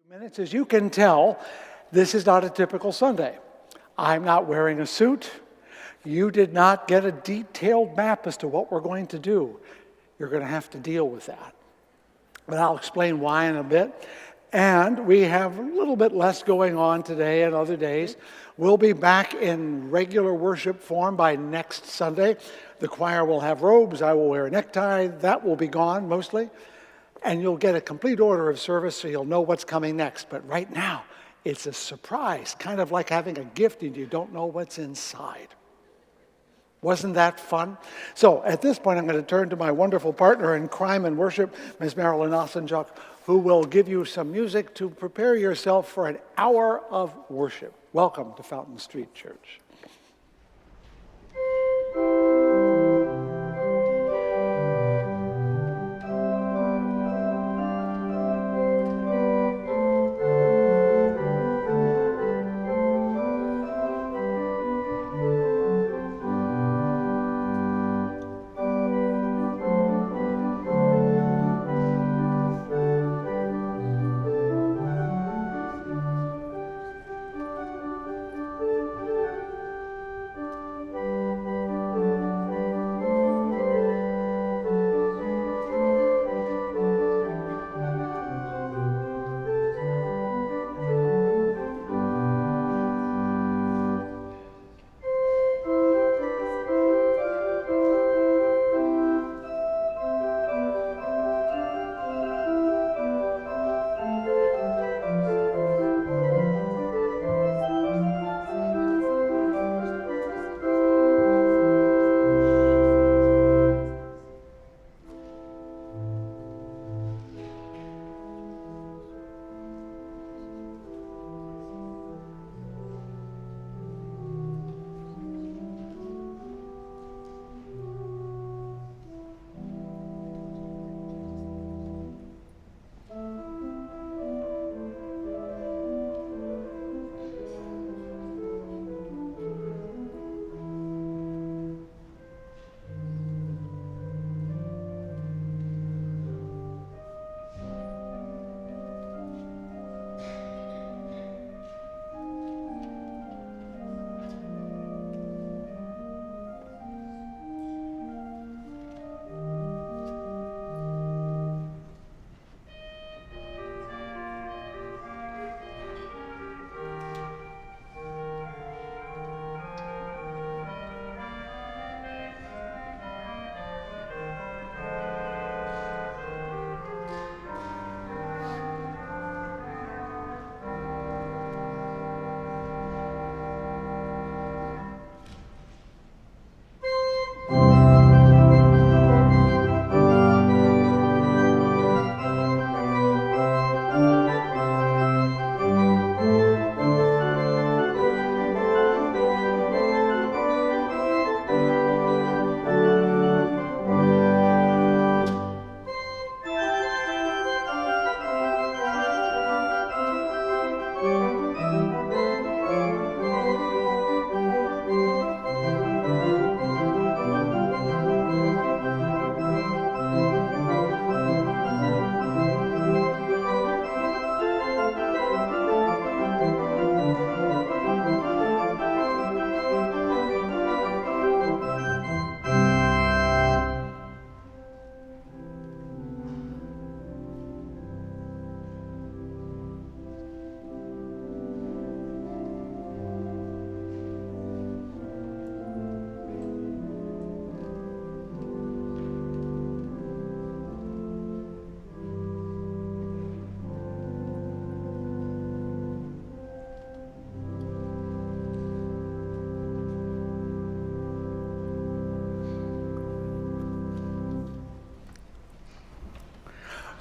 Minutes, as you can tell, this is not a typical Sunday. I'm not wearing a suit. You did not get a detailed map as to what we're going to do. You're going to have to deal with that. But I'll explain why in a bit. And we have a little bit less going on today and other days. We'll be back in regular worship form by next Sunday. The choir will have robes. I will wear a necktie. That will be gone mostly. And you'll get a complete order of service so you'll know what's coming next. But right now, it's a surprise, kind of like having a gift and you don't know what's inside. Wasn't that fun? So at this point, I'm going to turn to my wonderful partner in crime and worship, Ms. Marilyn Osenjuk, who will give you some music to prepare yourself for an hour of worship. Welcome to Fountain Street Church.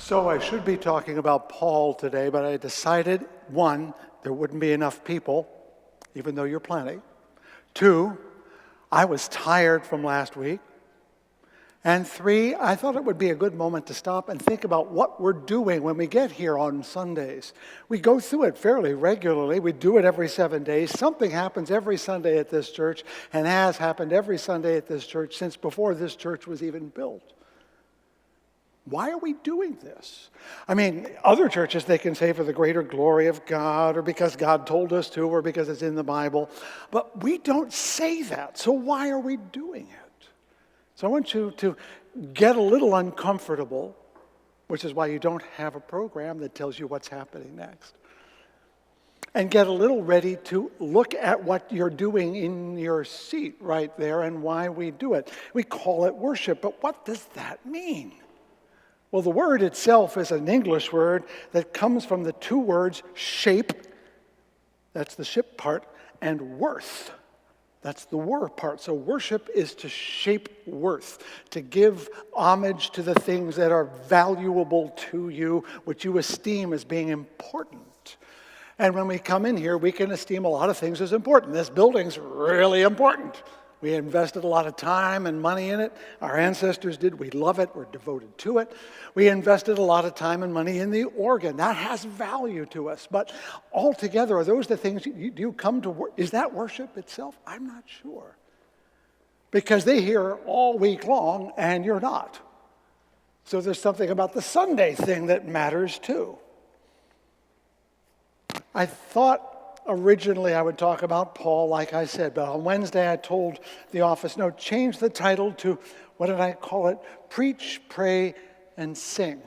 So I should be talking about Paul today, but I decided, one, there wouldn't be enough people, even though you're plenty. Two, I was tired from last week. And three, I thought it would be a good moment to stop and think about what we're doing when we get here on Sundays. We go through it fairly regularly. We do it every 7 days. Something happens every Sunday at this church and has happened every Sunday at this church since before this church was even built. Why are we doing this? I mean, other churches, they can say for the greater glory of God, or because God told us to, or because it's in the Bible. But we don't say that. So why are we doing it? So I want you to get a little uncomfortable, which is why you don't have a program that tells you what's happening next. And get a little ready to look at what you're doing in your seat right there and why we do it. We call it worship, but what does that mean? Well, the word itself is an English word that comes from the two words shape, that's the ship part, and worth. That's the were part. So worship is to shape worth, to give homage to the things that are valuable to you, which you esteem as being important. And when we come in here, we can esteem a lot of things as important. This building's really important. We invested a lot of time and money in it. Our ancestors did. We love it. We're devoted to it. We invested a lot of time and money in the organ. That has value to us. But altogether, are those the things you come to? Is that worship itself? I'm not sure. Because they hear all week long, and you're not. So there's something about the Sunday thing that matters too. I thought originally I would talk about Paul, like I said, but on Wednesday I told the office, no, change the title to, what did I call it? Preach, Pray, and Sing.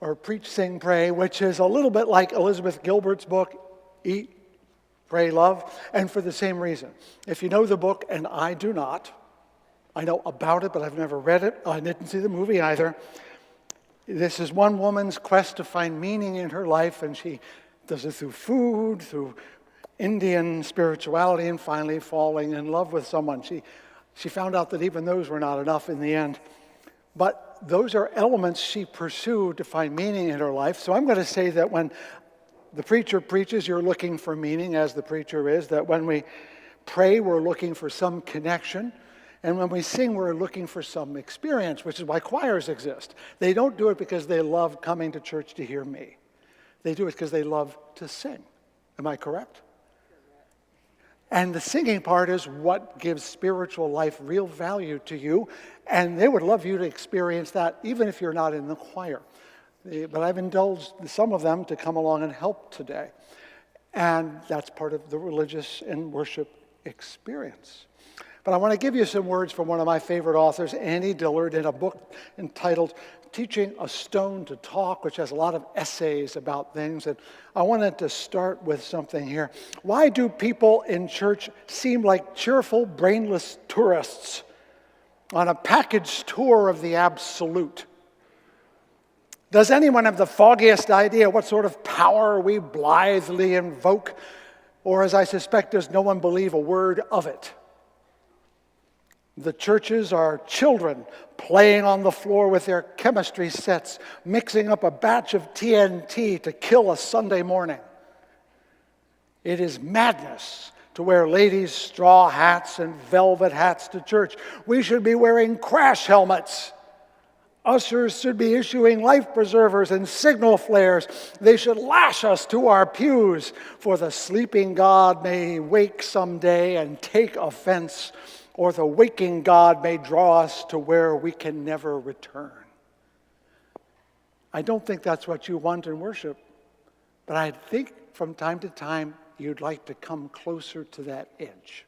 Or Preach, Sing, Pray, which is a little bit like Elizabeth Gilbert's book, Eat, Pray, Love, and for the same reason. If you know the book, and I do not, I know about it, but I've never read it. I didn't see the movie either. This is one woman's quest to find meaning in her life, and she does it through food, through Indian spirituality, and finally falling in love with someone. She found out that even those were not enough in the end. But those are elements she pursued to find meaning in her life. So I'm going to say that when the preacher preaches, you're looking for meaning, as the preacher is. That when we pray, we're looking for some connection. And when we sing, we're looking for some experience, which is why choirs exist. They don't do it because they love coming to church to hear me. They do it because they love to sing. Am I correct? And the singing part is what gives spiritual life real value to you. And they would love you to experience that, even if you're not in the choir. But I've indulged some of them to come along and help today. And that's part of the religious and worship experience. But I want to give you some words from one of my favorite authors, Annie Dillard, in a book entitled Teaching a Stone to Talk, which has a lot of essays about things. And I wanted to start with something here. Why do people in church seem like cheerful, brainless tourists on a package tour of the absolute? Does anyone have the foggiest idea what sort of power we blithely invoke? Or, as I suspect, does no one believe a word of it? The churches are children playing on the floor with their chemistry sets, mixing up a batch of TNT to kill a Sunday morning. It is madness to wear ladies' straw hats and velvet hats to church. We should be wearing crash helmets. Ushers should be issuing life preservers and signal flares. They should lash us to our pews, for the sleeping God may wake someday and take offense, or the waking God may draw us to where we can never return. I don't think that's what you want in worship, but I think from time to time you'd like to come closer to that edge.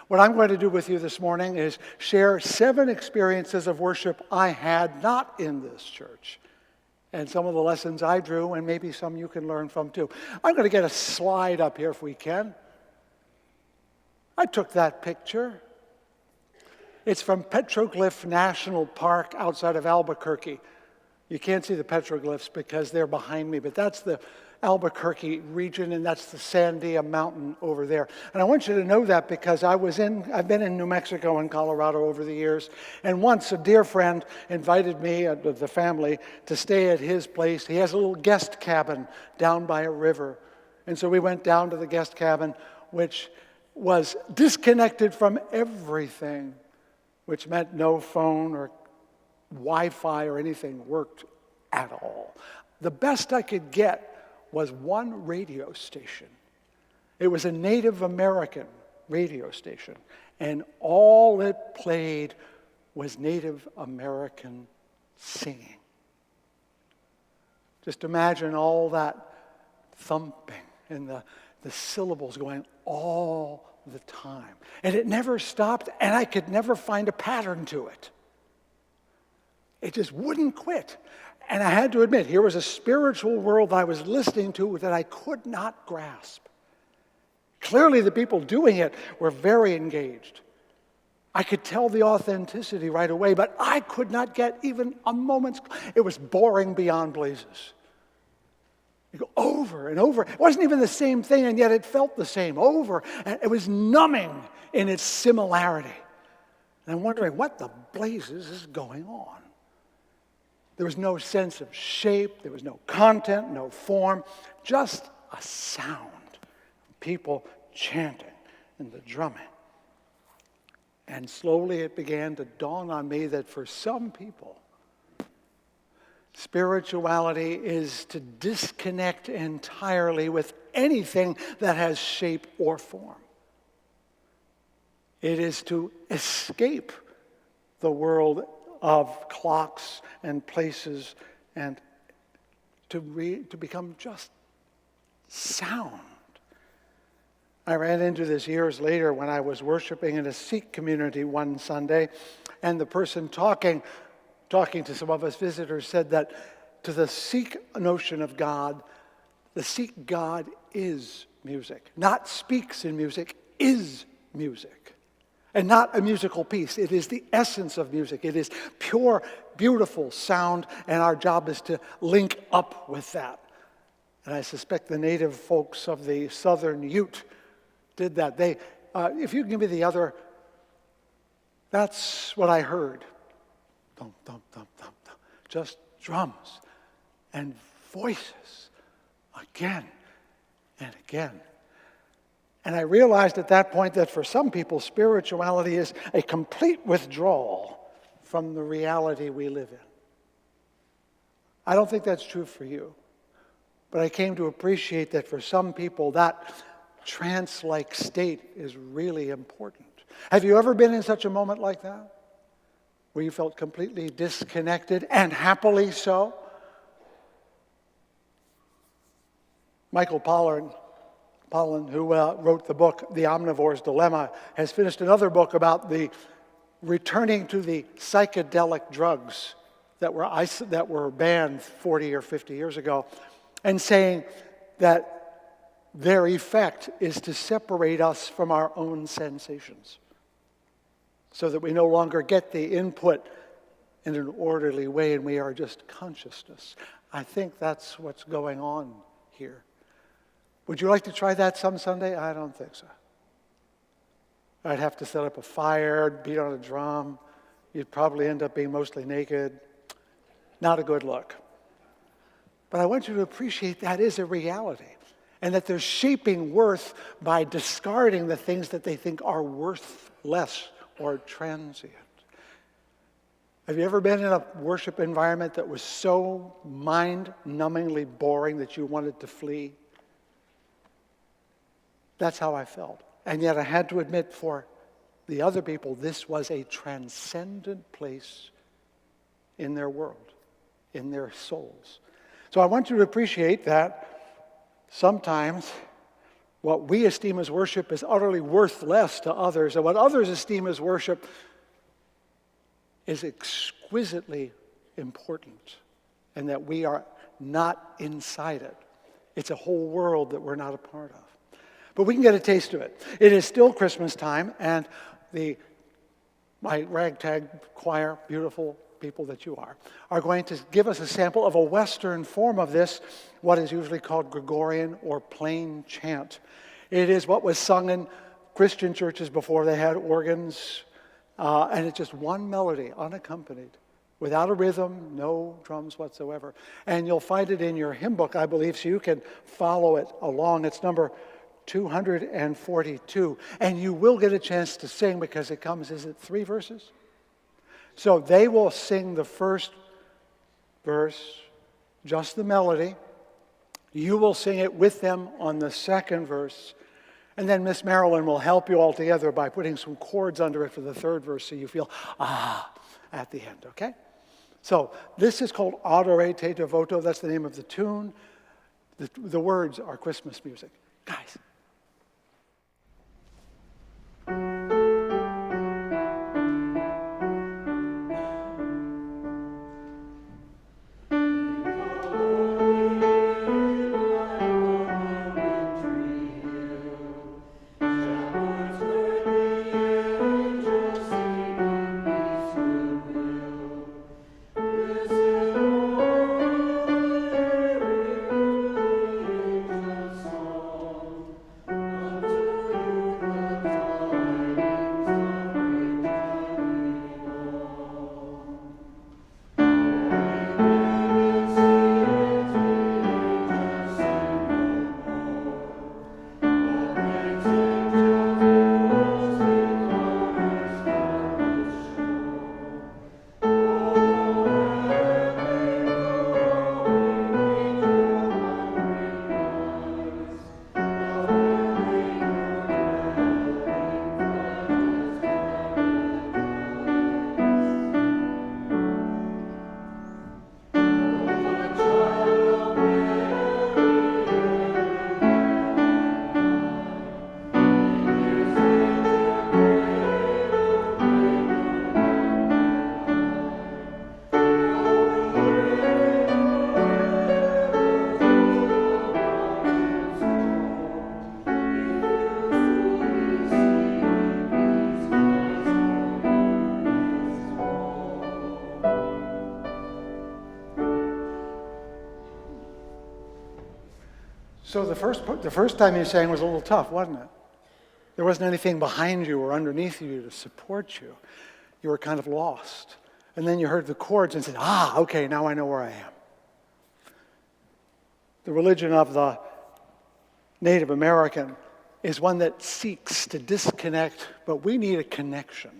What I'm going to do with you this morning is share 7 experiences of worship I had not in this church, and some of the lessons I drew, and maybe some you can learn from too. I'm going to get a slide up here if we can. I took that picture. It's from Petroglyph National Park outside of Albuquerque. You can't see the petroglyphs because they're behind me, but that's the Albuquerque region, and that's the Sandia Mountain over there. And I want you to know that because I've been in New Mexico and Colorado over the years, and once a dear friend invited me, the family, to stay at his place. He has a little guest cabin down by a river. And so we went down to the guest cabin, which was disconnected from everything, which meant no phone or Wi-Fi or anything worked at all. The best I could get was one radio station. It was a Native American radio station, and all it played was Native American singing. Just imagine all that thumping and the syllables going all the time. And it never stopped, and I could never find a pattern to it. It just wouldn't quit. And I had to admit, here was a spiritual world I was listening to that I could not grasp. Clearly, the people doing it were very engaged. I could tell the authenticity right away, but I could not get even a moment's... It was boring beyond blazes. You go over and over. It wasn't even the same thing, and yet it felt the same over. And it was numbing in its similarity. And I'm wondering, what the blazes is going on? There was no sense of shape. There was no content, no form. Just a sound. People chanting and the drumming. And slowly it began to dawn on me that for some people, spirituality is to disconnect entirely with anything that has shape or form. It is to escape the world of clocks and places and to become just sound. I ran into this years later when I was worshiping in a Sikh community one Sunday, and the person talking to some of us visitors said that to the Sikh notion of God, the Sikh God is music. Not speaks in music, is music. And not a musical piece. It is the essence of music. It is pure, beautiful sound, and our job is to link up with that. And I suspect the native folks of the southern Ute did that. They, if you give me the other, that's what I heard. Thump, thump, thump, thump, thump. Just drums and voices again and again. And I realized at that point that for some people, spirituality is a complete withdrawal from the reality we live in. I don't think that's true for you. But I came to appreciate that for some people, that trance-like state is really important. Have you ever been in such a moment like that? Where you felt completely disconnected and happily so? Michael Pollan, who wrote the book, The Omnivore's Dilemma, has finished another book about the returning to the psychedelic drugs that were banned 40 or 50 years ago, and saying that their effect is to separate us from our own sensations so that we no longer get the input in an orderly way and we are just consciousness. I think that's what's going on here. Would you like to try that some Sunday? I don't think so. I'd have to set up a fire, beat on a drum. You'd probably end up being mostly naked. Not a good look. But I want you to appreciate that is a reality. And that they're shaping worth by discarding the things that they think are worthless or transient. Have you ever been in a worship environment that was so mind-numbingly boring that you wanted to flee? That's how I felt. And yet I had to admit for the other people, this was a transcendent place in their world, in their souls. So I want you to appreciate that sometimes what we esteem as worship is utterly worthless to others, and what others esteem as worship is exquisitely important, and that we are not inside it. It's a whole world that we're not a part of. But we can get a taste of it. It is still Christmas time, and my ragtag choir, beautiful people that you are going to give us a sample of a Western form of this, what is usually called Gregorian or plain chant. It is what was sung in Christian churches before they had organs, and it's just one melody, unaccompanied, without a rhythm, no drums whatsoever. And you'll find it in your hymn book, I believe, so you can follow it along. It's number 242. And you will get a chance to sing because it comes, is it 3 verses? So they will sing the first verse, just the melody. You will sing it with them on the second verse. And then Miss Marilyn will help you all together by putting some chords under it for the third verse so you feel, at the end, okay? So this is called Adore Te Devoto. That's the name of the tune. The words are Christmas music. Guys. So the first time you sang was a little tough, wasn't it? There wasn't anything behind you or underneath you to support you. You were kind of lost. And then you heard the chords and said, okay, now I know where I am. The religion of the Native American is one that seeks to disconnect, but we need a connection.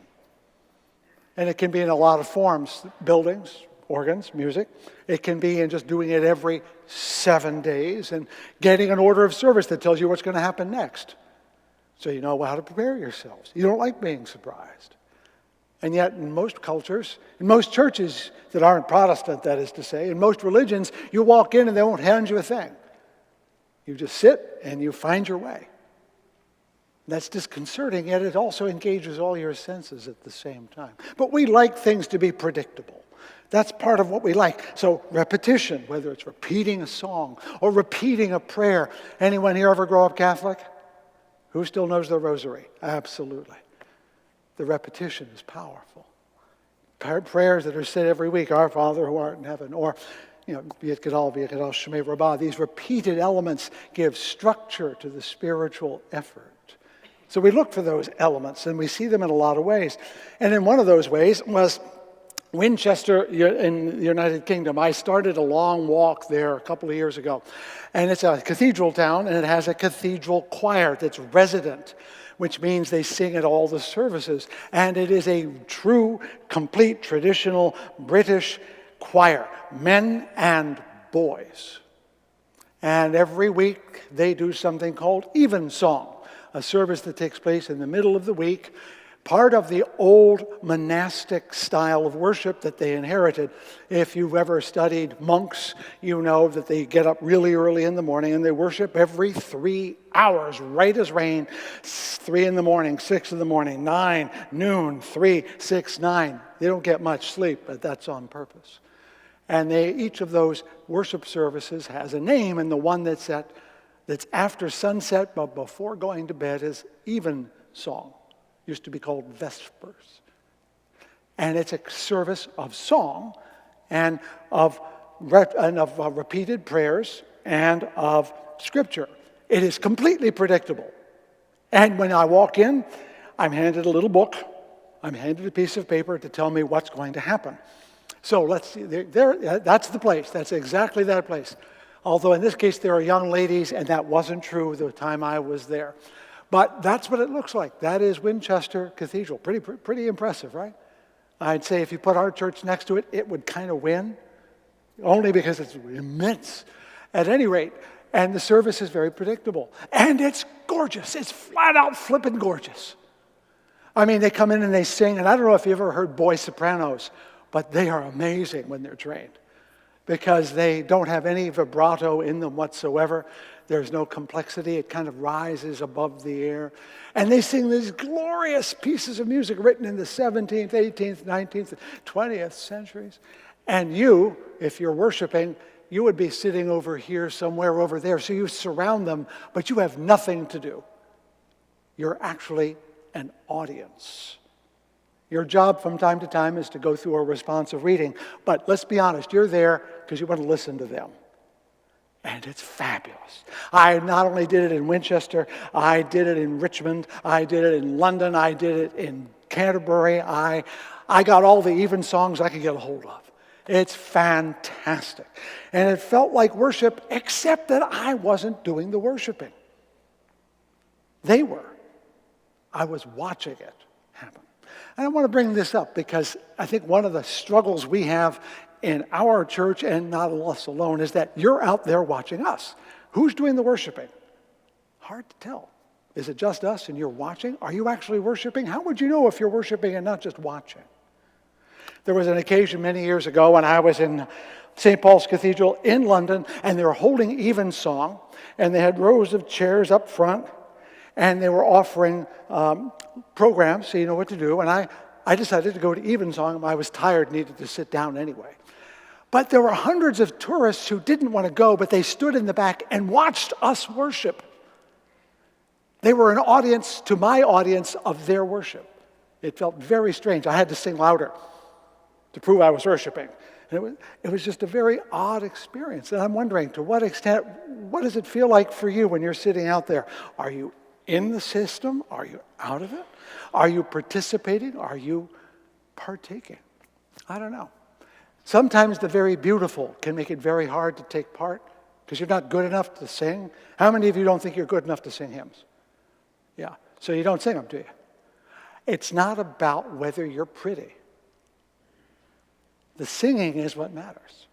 And it can be in a lot of forms, buildings, organs, music. It can be in just doing it every 7 days and getting an order of service that tells you what's going to happen next. So you know how to prepare yourselves. You don't like being surprised. And yet in most cultures, in most churches that aren't Protestant, that is to say, in most religions, you walk in and they won't hand you a thing. You just sit and you find your way. That's disconcerting, yet it also engages all your senses at the same time. But we like things to be predictable. That's part of what we like. So repetition, whether it's repeating a song or repeating a prayer. Anyone here ever grow up Catholic? Who still knows the rosary? Absolutely. The repetition is powerful. Prayers that are said every week, Our Father who art in heaven, or Viet Gadal, Shemay Rabbah. These repeated elements give structure to the spiritual effort. So we look for those elements, and we see them in a lot of ways. And in one of those ways was Winchester in the United Kingdom. I started a long walk there a couple of years ago. And it's a cathedral town, and it has a cathedral choir that's resident, which means they sing at all the services. And it is a true, complete, traditional British choir, men and boys. And every week they do something called evensong, a service that takes place in the middle of the week, part of the old monastic style of worship that they inherited. If you've ever studied monks, you know that they get up really early in the morning and they worship every 3 hours, right as rain. 3 in the morning, 6 in the morning, 9, noon, 3, 6, 9. They don't get much sleep, but that's on purpose. And each of those worship services has a name, and the one that's after sunset but before going to bed is evensong. Used to be called Vespers. And it's a service of song and of repeated prayers and of scripture. It is completely predictable. And when I walk in, I'm handed a little book. I'm handed a piece of paper to tell me what's going to happen. So let's see, that's the place. That's exactly that place. Although in this case there are young ladies, and that wasn't true the time I was there. But that's what it looks like. That is Winchester Cathedral. Pretty impressive, right? I'd say if you put our church next to it, it would kind of win, only because it's immense. At any rate, And the service is very predictable. And it's gorgeous. It's flat out flippin' gorgeous. I mean, they come in and they sing, and I don't know if you ever heard boy sopranos, but they are amazing when they're trained because they don't have any vibrato in them whatsoever. There's no complexity. It kind of rises above the air. And they sing these glorious pieces of music written in the 17th, 18th, 19th, 20th centuries. And you, if you're worshiping, you would be sitting over here, somewhere over there. So you surround them, but you have nothing to do. You're actually an audience. Your job from time to time is to go through a responsive reading. But let's be honest, you're there because you want to listen to them. And it's fabulous. I not only did it in Winchester, I did it in Richmond, I did it in London, I did it in Canterbury. I got all the even songs I could get a hold of. It's fantastic. And it felt like worship, except that I wasn't doing the worshiping. They were. I was watching it happen. And I want to bring this up because I think one of the struggles we have in our church, and not us alone, is that you're out there watching us. Who's doing the worshiping? Hard to tell. Is it just us and you're watching? Are you actually worshiping? How would you know if you're worshiping and not just watching? There was an occasion many years ago when I was in St. Paul's Cathedral in London, and they were holding evensong, and they had rows of chairs up front, and they were offering programs, so you know what to do. And I decided to go to evensong. I was tired, needed to sit down anyway. But there were hundreds of tourists who didn't want to go, but they stood in the back and watched us worship. They were an audience to my audience of their worship. It felt very strange. I had to sing louder to prove I was worshiping. And it was just a very odd experience. And I'm wondering, to what extent, what does it feel like for you when you're sitting out there? Are you in the system? Are you out of it? Are you participating? Are you partaking? I don't know. Sometimes the very beautiful can make it very hard to take part because you're not good enough to sing. How many of you don't think you're good enough to sing hymns? Yeah, so you don't sing them, do you? It's not about whether you're pretty. The singing is what matters.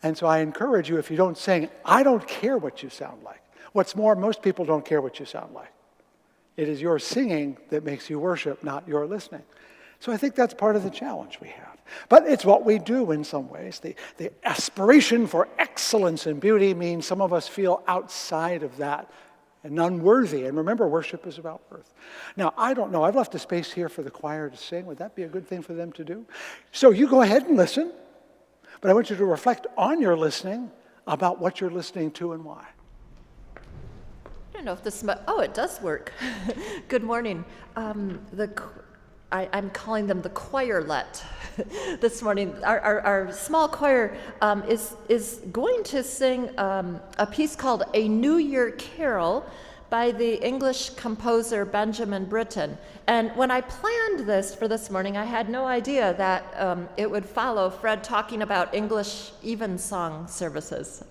And so I encourage you, if you don't sing, I don't care what you sound like. What's more, most people don't care what you sound like. It is your singing that makes you worship, not your listening. So I think that's part of the challenge we have. But it's what we do in some ways. The aspiration for excellence and beauty means some of us feel outside of that and unworthy. And remember, worship is about worth. Now, I don't know. I've left a space here for the choir to sing. Would that be a good thing for them to do? So you go ahead and listen. But I want you to reflect on your listening about what you're listening to and why. I don't know if this, it does work. Good morning. I'm calling them the choirlet this morning. Our small choir is going to sing a piece called A New Year Carol by the English composer Benjamin Britten. And when I planned this for this morning, I had no idea that it would follow Fred talking about English evensong services.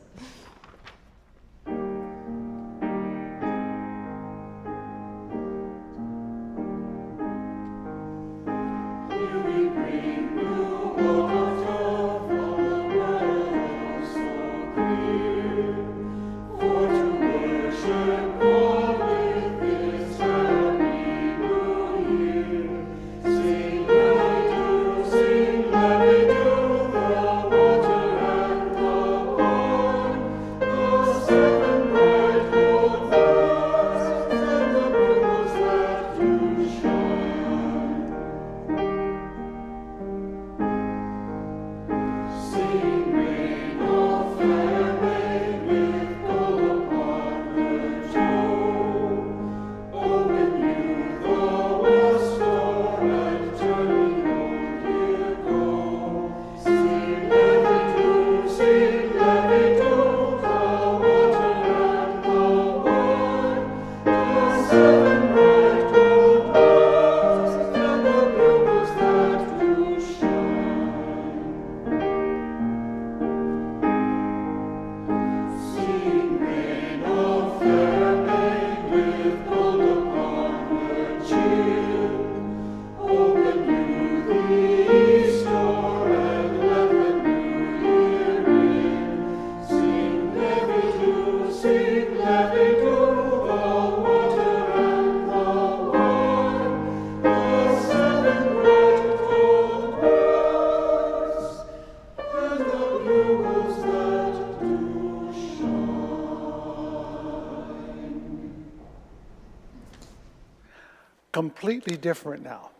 completely different now.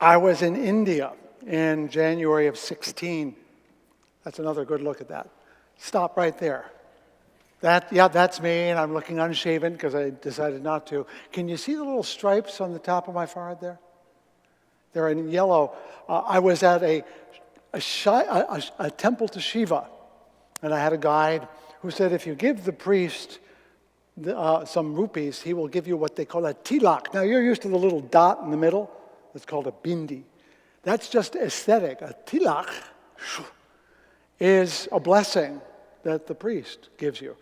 I was in India in January of 16. That's another good look at that. Stop right there. That's me, and I'm looking unshaven because I decided not to. Can you see the little stripes on the top of my forehead there? They're in yellow. I was at a temple to Shiva, and I had a guide who said if you give the priest some rupees, he will give you what they call a tilak. Now, you're used to the little dot in the middle. It's called a bindi. That's just aesthetic. A tilak is a blessing that the priest gives you.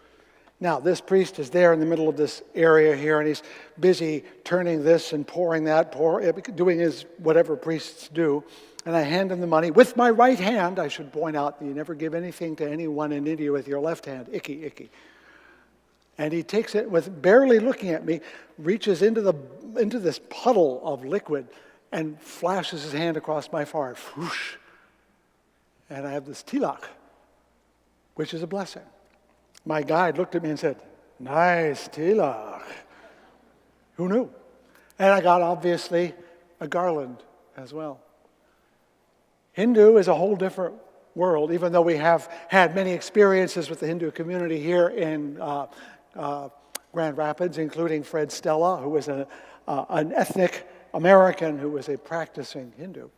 Now, this priest is there in the middle of this area here, and he's busy turning this and pouring that, doing his whatever priests do. And I hand him the money with my right hand. I should point out that you never give anything to anyone in India with your left hand. Icky, icky. And he takes it with barely looking at me, reaches into this puddle of liquid, and flashes his hand across my forehead. Whoosh. And I have this tilak, which is a blessing. My guide looked at me and said, "Nice tilak." Who knew? And I got, obviously, a garland as well. Hindu is a whole different world, even though we have had many experiences with the Hindu community here in Grand Rapids, including Fred Stella, who was an ethnic American who was a practicing Hindu.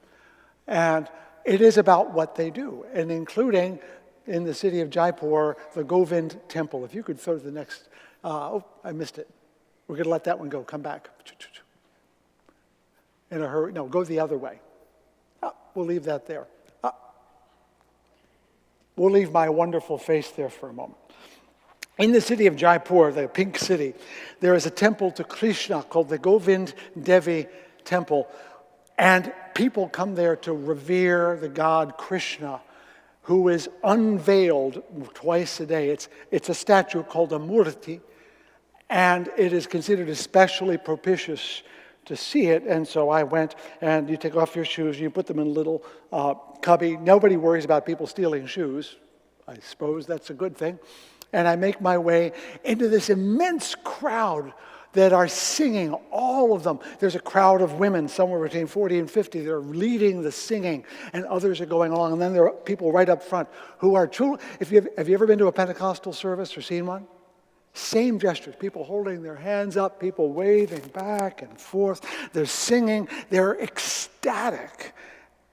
And it is about what they do, and including in the city of Jaipur, the Govind Temple. If you could throw to the next, I missed it. We're going to let that one go. Come back. In a hurry. No, go the other way. We'll leave that there. We'll leave my wonderful face there for a moment. In the city of Jaipur, the pink city, there is a temple to Krishna called the Govind Devi Temple. And people come there to revere the god Krishna, who is unveiled twice a day. It's a statue called a murti, and it is considered especially propitious to see it. And so I went, and you take off your shoes, you put them in a little cubby. Nobody worries about people stealing shoes. I suppose that's a good thing. And I make my way into this immense crowd that are singing, all of them. There's a crowd of women, somewhere between 40 and 50, that are leading the singing, and others are going along. And then there are people right up front who are true. Have you ever been to a Pentecostal service or seen one? Same gestures, people holding their hands up, people waving back and forth. They're singing, they're ecstatic.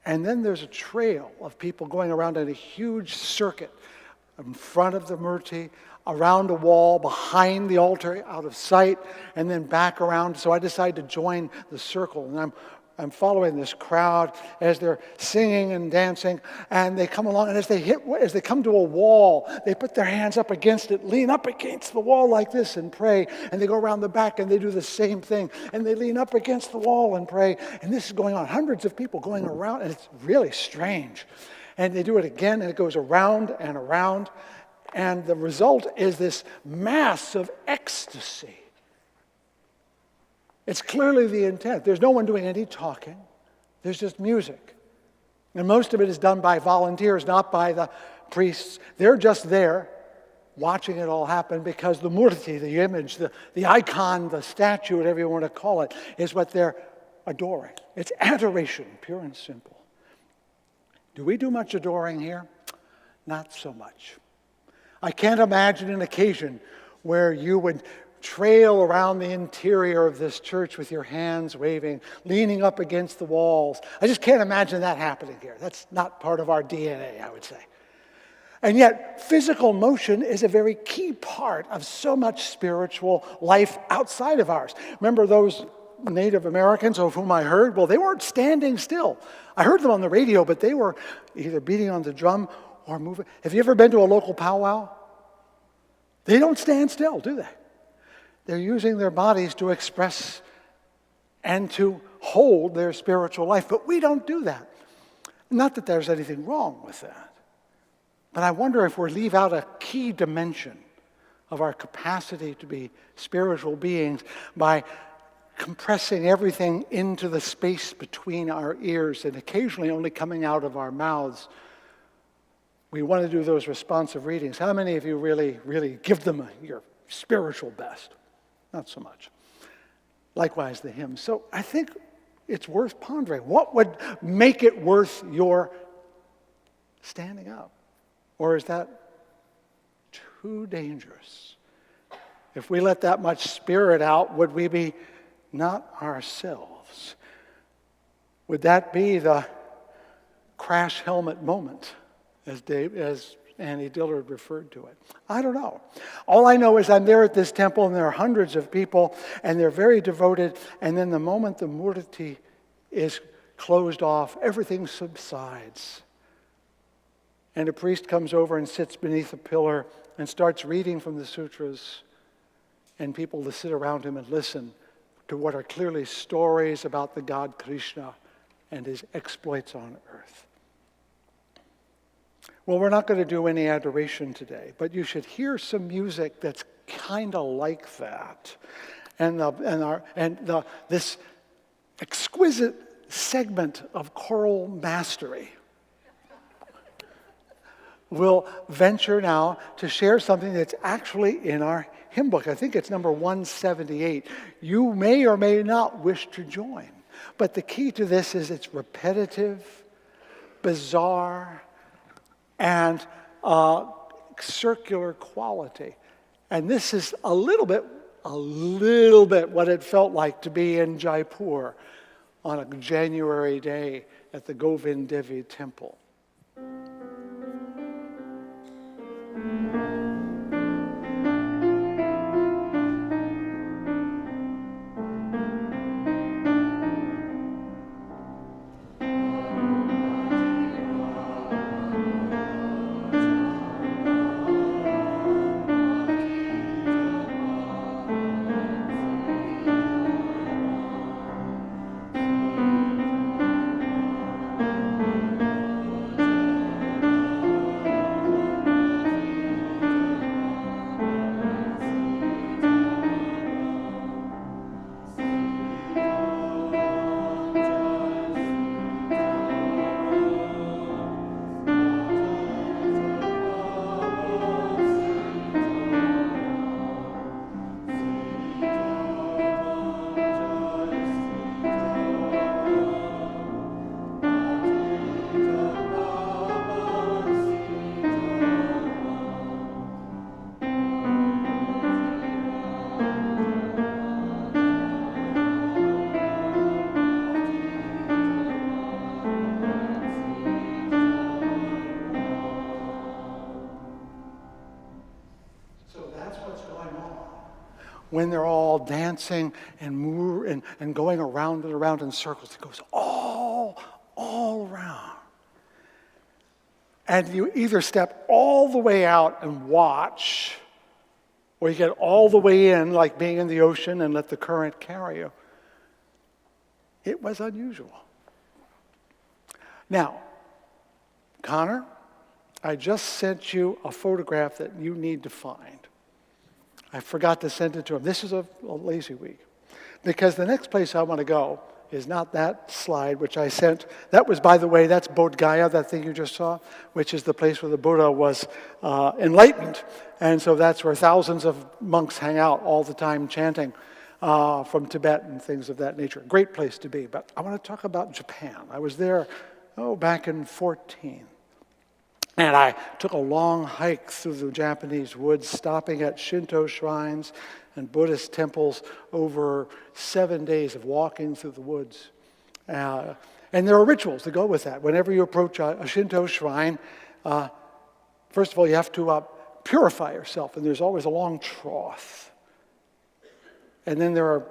And then there's a trail of people going around in a huge circuit in front of the murti, around a wall, behind the altar, out of sight, and then back around. So I decided to join the circle, and I'm following this crowd as they're singing and dancing, and they come along, and as they come to a wall, they put their hands up against it, lean up against the wall like this and pray, and they go around the back and they do the same thing, and they lean up against the wall and pray, and this is going on, hundreds of people going around, and it's really strange. And they do it again, and it goes around and around, and the result is this mass of ecstasy. It's clearly the intent. There's no one doing any talking. There's just music. And most of it is done by volunteers, not by the priests. They're just there watching it all happen because the murti, the image, the icon, the statue, whatever you want to call it, is what they're adoring. It's adoration, pure and simple. Do we do much adoring here? Not so much. I can't imagine an occasion where you would trail around the interior of this church with your hands waving, leaning up against the walls. I just can't imagine that happening here. That's not part of our DNA, I would say. And yet, physical motion is a very key part of so much spiritual life outside of ours. Remember those Native Americans of whom I heard? Well, they weren't standing still. I heard them on the radio, but they were either beating on the drum or moving. Have you ever been to a local powwow? They don't stand still, do they? They're using their bodies to express and to hold their spiritual life, but we don't do that. Not that there's anything wrong with that, but I wonder if we leave out a key dimension of our capacity to be spiritual beings by compressing everything into the space between our ears and occasionally only coming out of our mouths. We want to do those responsive readings. How many of you really give them your spiritual best? Not so much. Likewise, the hymns. So I think it's worth pondering. What would make it worth your standing up? Or is that too dangerous? If we let that much spirit out, would we be not ourselves? Would that be the crash helmet moment, as Annie Dillard referred to it? I don't know. All I know is I'm there at this temple, and there are hundreds of people, and they're very devoted, and then the moment the murti is closed off, everything subsides. And a priest comes over and sits beneath a pillar and starts reading from the sutras, and people to sit around him and listen to what are clearly stories about the god Krishna and his exploits on earth. Well, we're not going to do any adoration today, but you should hear some music that's kind of like that. This exquisite segment of choral mastery will venture now to share something that's actually in our hymn book. I think it's number 178. You may or may not wish to join, but the key to this is it's repetitive, bizarre, and circular quality. And this is a little bit what it felt like to be in Jaipur on a January day at the Govind Devi temple. When they're all dancing and going around and around in circles, it goes all around. And you either step all the way out and watch, or you get all the way in, like being in the ocean, and let the current carry you. It was unusual. Now, Connor, I just sent you a photograph that you need to find. I forgot to send it to him. This is a lazy week. Because the next place I want to go is not that slide, which I sent. That was, by the way, that's Bodh Gaya, that thing you just saw, which is the place where the Buddha was enlightened. And so that's where thousands of monks hang out all the time chanting from Tibet and things of that nature. Great place to be. But I want to talk about Japan. I was there, back in 2014. And I took a long hike through the Japanese woods, stopping at Shinto shrines and Buddhist temples over 7 days of walking through the woods. And there are rituals that go with that. Whenever you approach a Shinto shrine, first of all, you have to purify yourself, and there's always a long trough. And then there are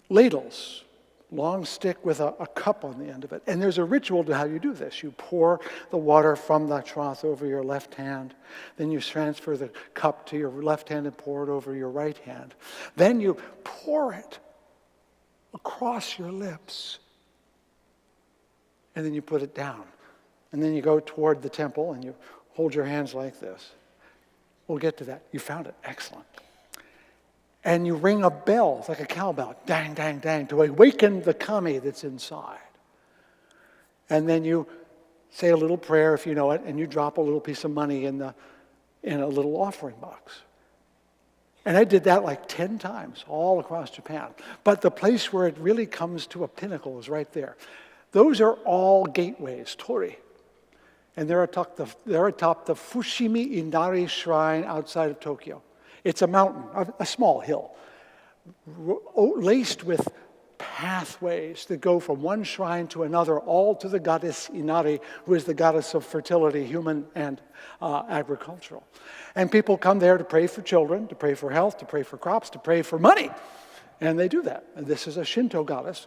ladles, long stick with a cup on the end of it. And there's a ritual to how you do this. You pour the water from the trough over your left hand. Then you transfer the cup to your left hand and pour it over your right hand. Then you pour it across your lips. And then you put it down. And then you go toward the temple and you hold your hands like this. We'll get to that. You found it. Excellent. And you ring a bell, it's like a cowbell, dang, dang, dang, to awaken the kami that's inside. And then you say a little prayer if you know it, and you drop a little piece of money in a little offering box. And I did that like 10 times all across Japan. But the place where it really comes to a pinnacle is right there. Those are all gateways, torii. And they're atop the Fushimi Inari Shrine outside of Tokyo. It's a mountain, a small hill, laced with pathways that go from one shrine to another, all to the goddess Inari, who is the goddess of fertility, human and agricultural. And people come there to pray for children, to pray for health, to pray for crops, to pray for money. And they do that. And this is a Shinto goddess.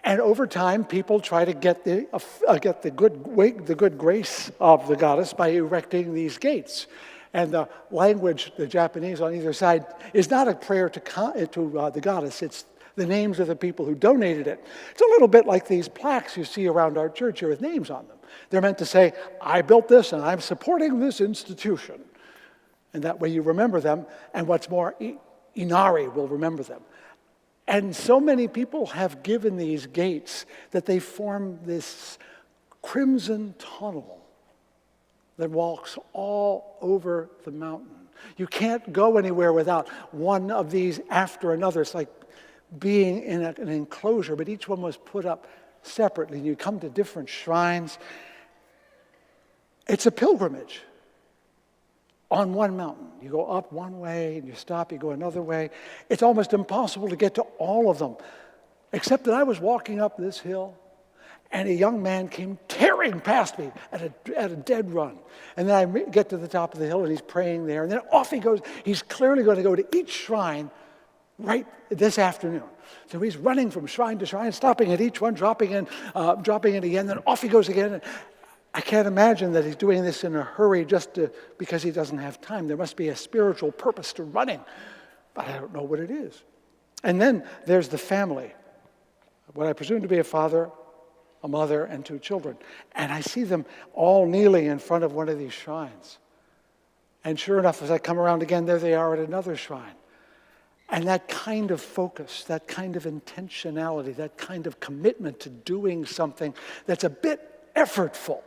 And over time, people try to get the good grace of the goddess by erecting these gates. And the language, the Japanese on either side, is not a prayer to the goddess. It's the names of the people who donated it. It's a little bit like these plaques you see around our church here with names on them. They're meant to say, I built this and I'm supporting this institution. And that way you remember them. And what's more, Inari will remember them. And so many people have given these gates that they form this crimson tunnel that walks all over the mountain. You can't go anywhere without one of these after another. It's like being in an enclosure, but each one was put up separately. You come to different shrines. It's a pilgrimage on one mountain. You go up one way, and you stop, you go another way. It's almost impossible to get to all of them, except that I was walking up this hill, and a young man came tearing past me at a dead run. And then I get to the top of the hill, and he's praying there, and then off he goes. He's clearly going to go to each shrine right this afternoon. So he's running from shrine to shrine, stopping at each one, dropping in again, then off he goes again. I can't imagine that he's doing this in a hurry because he doesn't have time. There must be a spiritual purpose to running, but I don't know what it is. And then there's the family, what I presume to be a father, a mother, and 2 children. And I see them all kneeling in front of one of these shrines. And sure enough, as I come around again, there they are at another shrine. And that kind of focus, that kind of intentionality, that kind of commitment to doing something that's a bit effortful.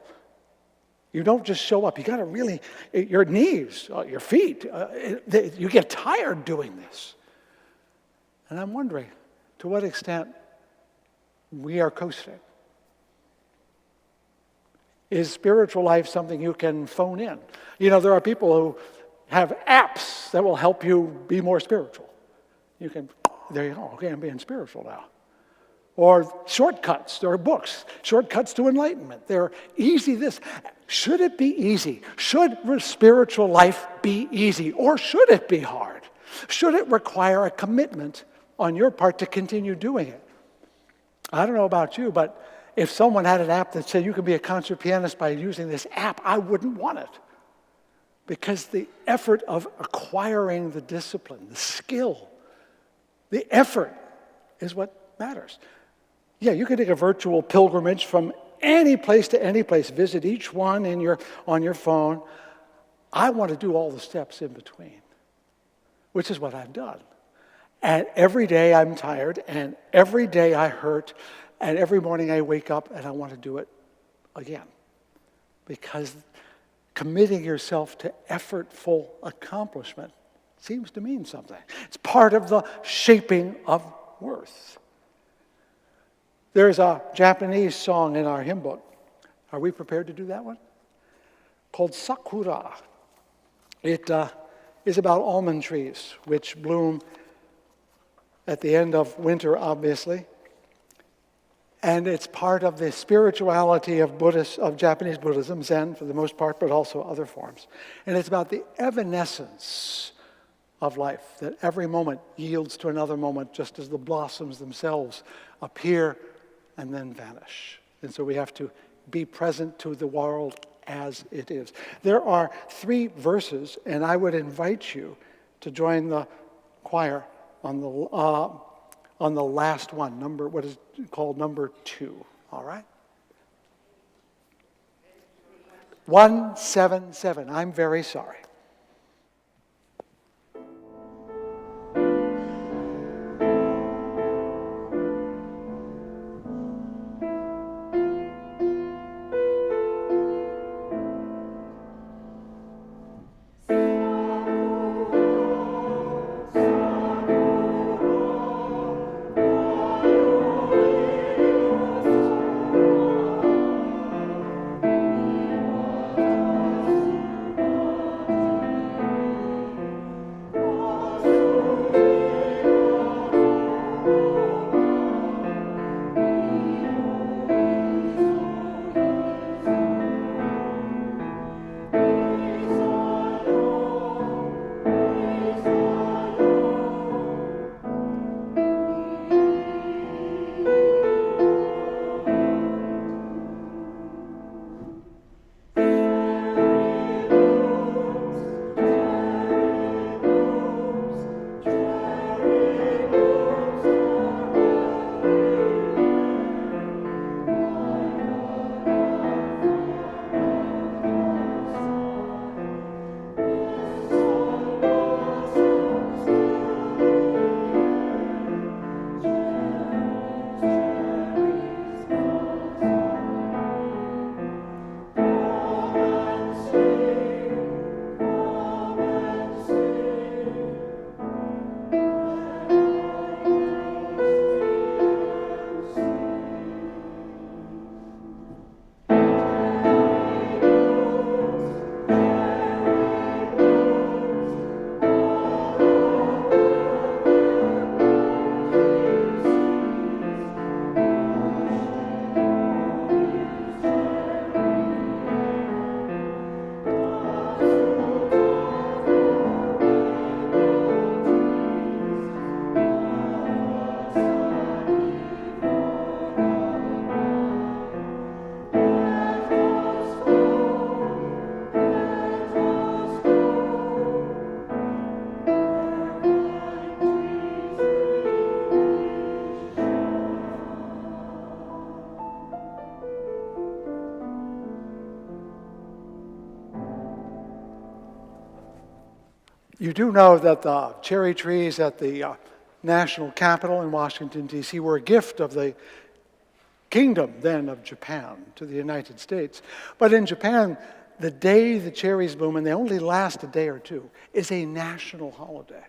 You don't just show up. You got to really, your knees, your feet, you get tired doing this. And I'm wondering, to what extent we are coasting. Is spiritual life something you can phone in? You know, there are people who have apps that will help you be more spiritual. There you go, okay, I'm being spiritual now. Or shortcuts, there are books, shortcuts to enlightenment. They're easy this. Should it be easy? Should spiritual life be easy? Or should it be hard? Should it require a commitment on your part to continue doing it? I don't know about you, but if someone had an app that said you can be a concert pianist by using this app, I wouldn't want it. Because the effort of acquiring the discipline, the skill, the effort is what matters. Yeah, you can take a virtual pilgrimage from any place to any place, visit each one on your phone. I want to do all the steps in between, which is what I've done. And every day I'm tired, and every day I hurt, and every morning I wake up and I want to do it again. Because committing yourself to effortful accomplishment seems to mean something. It's part of the shaping of worth. There's a Japanese song in our hymn book. Are we prepared to do that one? Called Sakura. It is about almond trees, which bloom at the end of winter, obviously. And it's part of the spirituality of Japanese Buddhism, Zen for the most part, but also other forms. And it's about the evanescence of life, that every moment yields to another moment, just as the blossoms themselves appear and then vanish. And so we have to be present to the world as it is. There are 3 verses, and I would invite you to join the choir on the last one, what is called number 2. All right? 177. I'm very sorry. You do know that the cherry trees at the national capital in Washington, D.C. were a gift of the kingdom then of Japan to the United States. But in Japan, the day the cherries bloom, and they only last a day or two, is a national holiday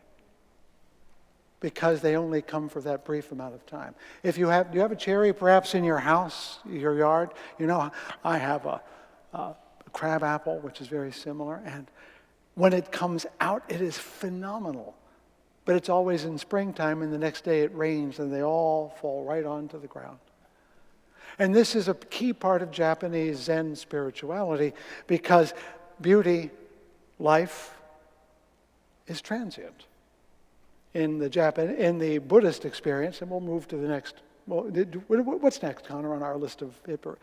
because they only come for that brief amount of time. Do you have a cherry perhaps in your house, your yard? You know, I have a crab apple, which is very similar, and when it comes out, it is phenomenal. But it's always in springtime, and the next day it rains, and they all fall right onto the ground. And this is a key part of Japanese Zen spirituality because beauty, life, is transient. In the Buddhist experience, and we'll move to the next. Well, what's next, Connor, on our list of paper?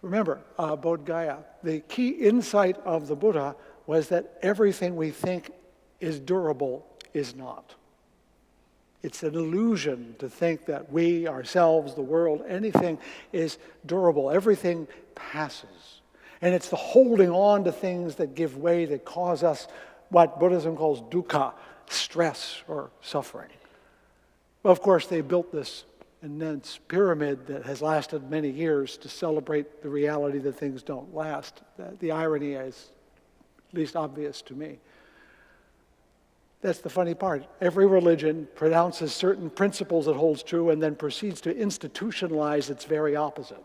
Remember, Bodh Gaya. The key insight of the Buddha was that everything we think is durable is not. It's an illusion to think that we, ourselves, the world, anything is durable. Everything passes. And it's the holding on to things that give way, that cause us what Buddhism calls dukkha, stress or suffering. Well, of course, they built this immense pyramid that has lasted many years to celebrate the reality that things don't last. The irony is at least obvious to me. That's the funny part. Every religion pronounces certain principles it holds true and then proceeds to institutionalize its very opposite.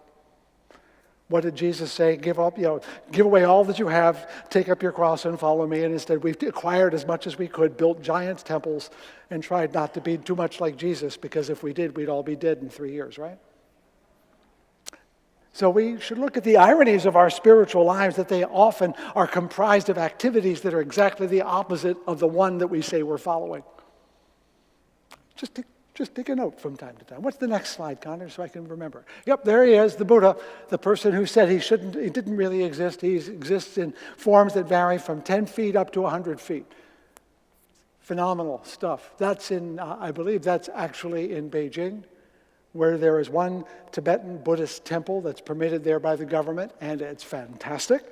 What did Jesus say? Give away all that you have, take up your cross and follow me. And instead, we've acquired as much as we could, built giant temples, and tried not to be too much like Jesus, because if we did, we'd all be dead in 3 years, right? So we should look at the ironies of our spiritual lives, that they often are comprised of activities that are exactly the opposite of the one that we say we're following. Just take a note from time to time. What's the next slide, Connor, so I can remember? Yep, there he is, the Buddha, the person who said he didn't really exist. He exists in forms that vary from 10 feet up to 100 feet. Phenomenal stuff. That's I believe that's actually in Beijing, where there is one Tibetan Buddhist temple that's permitted there by the government, and it's fantastic.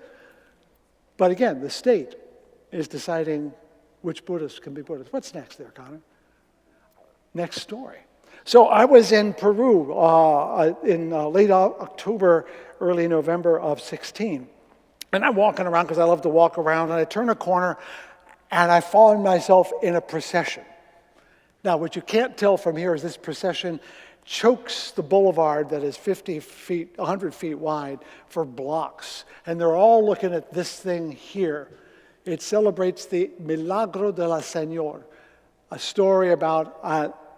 But again, the state is deciding which Buddhists can be Buddhists. What's next there, Connor? Next story. So I was in Peru in late October, early November of 16. And I'm walking around because I love to walk around, and I turn a corner, and I find myself in a procession. Now, what you can't tell from here is this procession chokes the boulevard that is 50 feet, 100 feet wide for blocks. And they're all looking at this thing here. It celebrates the Milagro de la Señor, a story about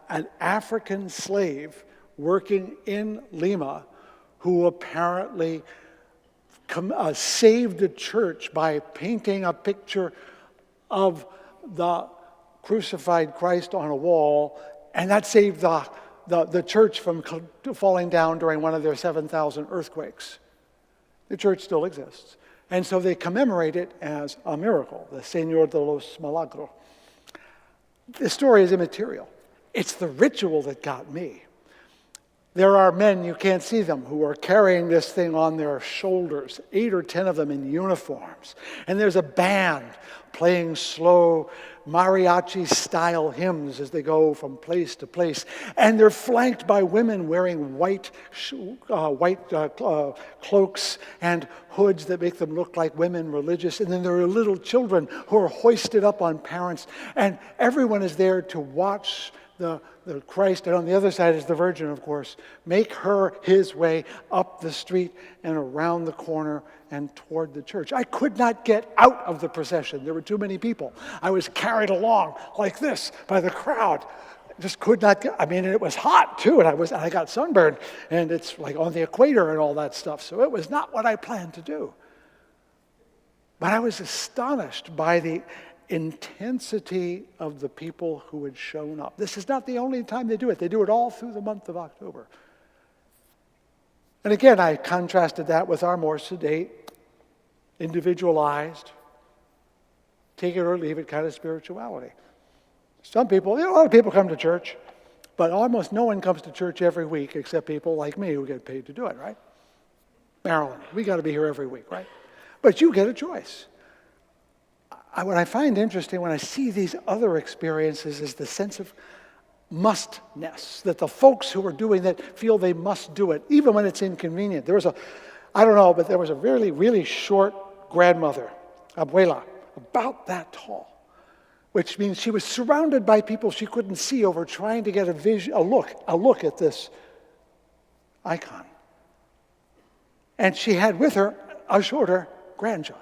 an African slave working in Lima who apparently saved the church by painting a picture of the crucified Christ on a wall, and that saved the church from falling down during one of their 7,000 earthquakes. The church still exists. And so they commemorate it as a miracle, the Señor de los Milagros. The story is immaterial. It's the ritual that got me. There are men, you can't see them, who are carrying this thing on their shoulders, 8 or 10 of them in uniforms. And there's a band playing slow mariachi-style hymns as they go from place to place. And they're flanked by women wearing white cloaks and hoods that make them look like women religious. And then there are little children who are hoisted up on parents. And everyone is there to watch the Christ, and on the other side is the Virgin, of course, make his way up the street and around the corner and toward the church. I could not get out of the procession. There were too many people. I was carried along like this by the crowd. Just could not get, and it was hot too, and I got sunburned, and it's like on the equator and all that stuff, so it was not what I planned to do. But I was astonished by the intensity of the people who had shown up. This is not the only time they do it. They do it all through the month of October. And again, I contrasted that with our more sedate, individualized, take it or leave it kind of spirituality. Some people, a lot of people come to church, but almost no one comes to church every week except people like me who get paid to do it, right? Marilyn, we got to be here every week, right? But you get a choice. what I find interesting when I see these other experiences is the sense of mustness, that the folks who are doing that feel they must do it, even when it's inconvenient. There was I don't know, but there was a really, really short grandmother, abuela, about that tall, which means she was surrounded by people she couldn't see over trying to get a look at this icon. And she had with her a shorter grandchild.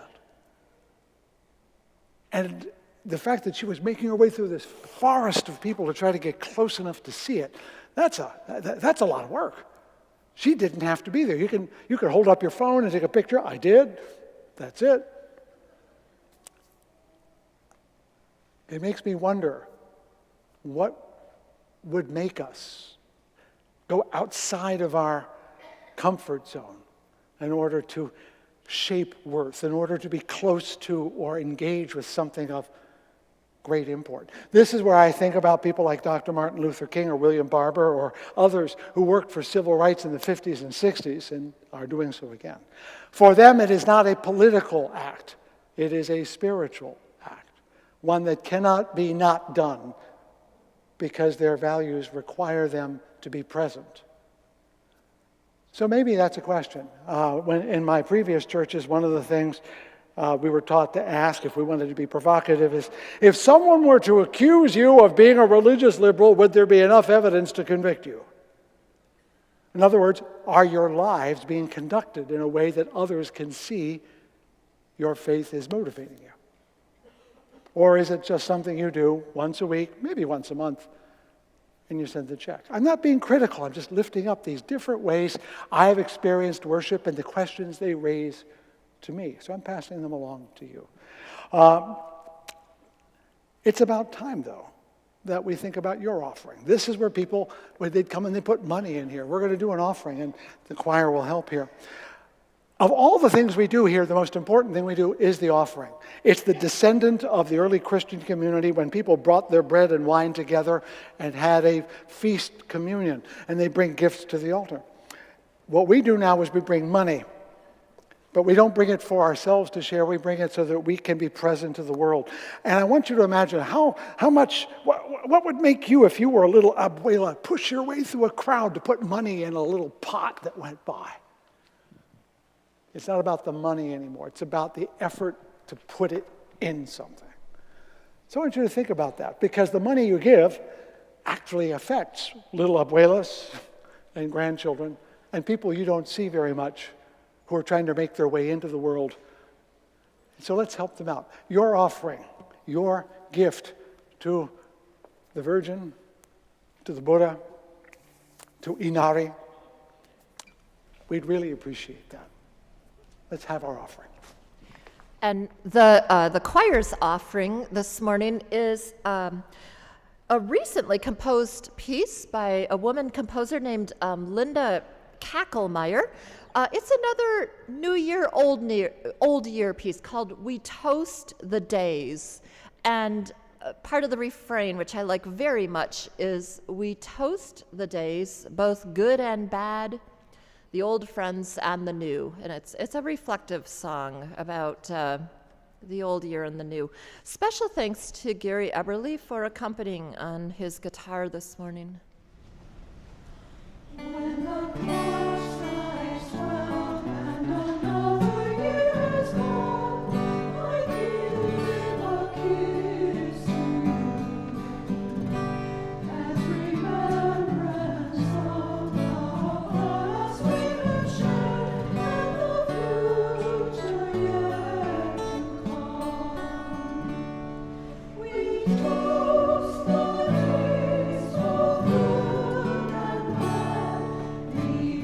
And the fact that she was making her way through this forest of people to try to get close enough to see it, that's a lot of work. She didn't have to be there. You can hold up your phone and take a picture. I did. That's it. It makes me wonder what would make us go outside of our comfort zone in order to shape worth, in order to be close to or engage with something of great import. This is where I think about people like Dr. Martin Luther King or William Barber or others who worked for civil rights in the 50s and 60s and are doing so again. For them, it is not a political act. It is a spiritual act, one that cannot be not done because their values require them to be present. So maybe that's a question. When in my previous churches, one of the things we were taught to ask if we wanted to be provocative is, if someone were to accuse you of being a religious liberal, would there be enough evidence to convict you? In other words, are your lives being conducted in a way that others can see your faith is motivating you? Or is it just something you do once a week, maybe once a month, and you send the check? I'm not being critical. I'm just lifting up these different ways I have experienced worship and the questions they raise to me. So I'm passing them along to you. It's about time, though, that we think about your offering. This is where people, when they'd come and they put money in here. We're going to do an offering, and the choir will help here. Of all the things we do here, the most important thing we do is the offering. It's the descendant of the early Christian community when people brought their bread and wine together and had a feast communion, and they bring gifts to the altar. What we do now is we bring money, but we don't bring it for ourselves to share. We bring it so that we can be present to the world. And I want you to imagine how much, what would make you, if you were a little abuela, push your way through a crowd to put money in a little pot that went by. It's not about the money anymore. It's about the effort to put it in something. So I want you to think about that, because the money you give actually affects little abuelas and grandchildren and people you don't see very much who are trying to make their way into the world. So let's help them out. Your offering, your gift to the Virgin, to the Buddha, to Inari, we'd really appreciate that. Let's have our offering. And the choir's offering this morning is a recently composed piece by a woman composer named Linda Kackelmeyer. It's another New Year, Old Year piece called We Toast the Days. And part of the refrain, which I like very much, is we toast the days, both good and bad, the old friends and the new. And it's a reflective song about the old year and the new. Special thanks to Gary Eberly for accompanying on his guitar this morning. When the clock strikes 12 and another year is gone, I give a kiss to you as remembrance of the past we have shared and the future yet to come. We toast the days of good and bad, the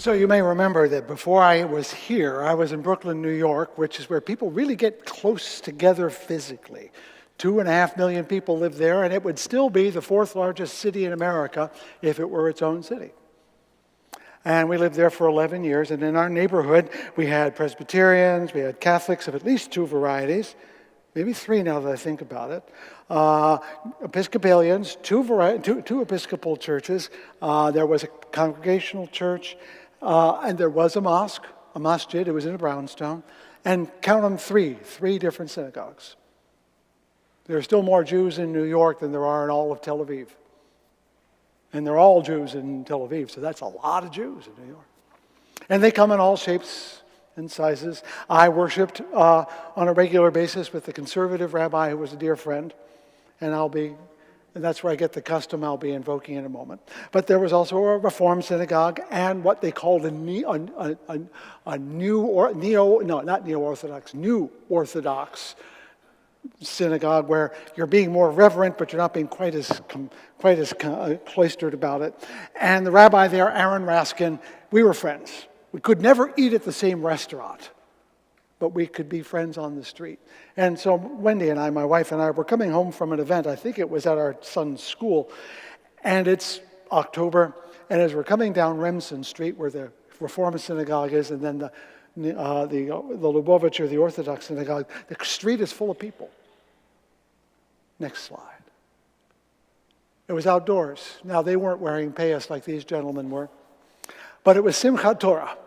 So you may remember that before I was here, I was in Brooklyn, New York, which is where people really get close together physically. 2.5 million people live there, and it would still be the fourth largest city in America if it were its own city. And we lived there for 11 years, and in our neighborhood, we had Presbyterians, we had Catholics of at least two varieties, maybe three now that I think about it, Episcopalians, two Episcopal churches, there was a Congregational church, and there was a mosque, a masjid, it was in a brownstone, and count them three different synagogues. There are still more Jews in New York than there are in all of Tel Aviv. And they're all Jews in Tel Aviv, so that's a lot of Jews in New York. And they come in all shapes and sizes. I worshiped on a regular basis with the conservative rabbi who was a dear friend, and that's where I get the custom I'll be invoking in a moment. But there was also a Reform synagogue and what they called new Orthodox synagogue, where you're being more reverent, but you're not being quite as cloistered about it. And the rabbi there, Aaron Raskin, we were friends. We could never eat at the same restaurant, but we could be friends on the street. And so Wendy and I, my wife and I, were coming home from an event. I think it was at our son's school, and it's October. And as we're coming down Remsen Street, where the Reform synagogue is, and then the Lubavitch, or the Orthodox synagogue, the street is full of people. Next slide. It was outdoors. Now, they weren't wearing payas like these gentlemen were, but it was Simchat Torah,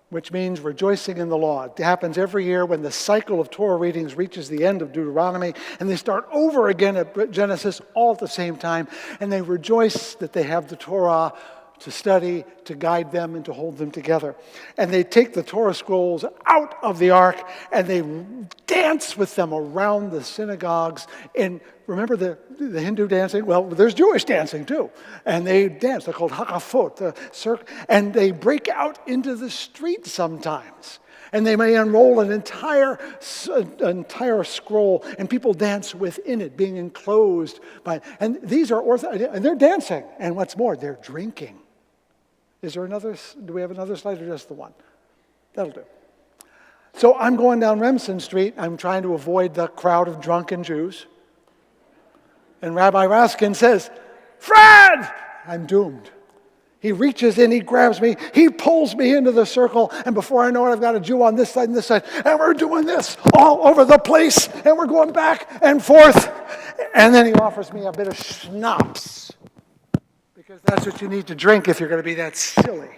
which means rejoicing in the law. It happens every year when the cycle of Torah readings reaches the end of Deuteronomy, and they start over again at Genesis all at the same time, and they rejoice that they have the Torah to study, to guide them, and to hold them together. And they take the Torah scrolls out of the ark, and they dance with them around the synagogues. And remember the Hindu dancing? Well, there's Jewish dancing too. And they dance. They're called hakafot, and they break out into the street sometimes. And they may unroll an entire scroll, and people dance within it, being enclosed by. And these are and they're dancing. And what's more, they're drinking. Is there another? Do we have another slide or just the one? That'll do. So I'm going down Remsen Street. I'm trying to avoid the crowd of drunken Jews. And Rabbi Raskin says, "Fred!" I'm doomed. He reaches in, he grabs me, he pulls me into the circle, and before I know it, I've got a Jew on this side and this side, and we're doing this all over the place, and we're going back and forth. And then he offers me a bit of schnapps, because that's what you need to drink if you're going to be that silly.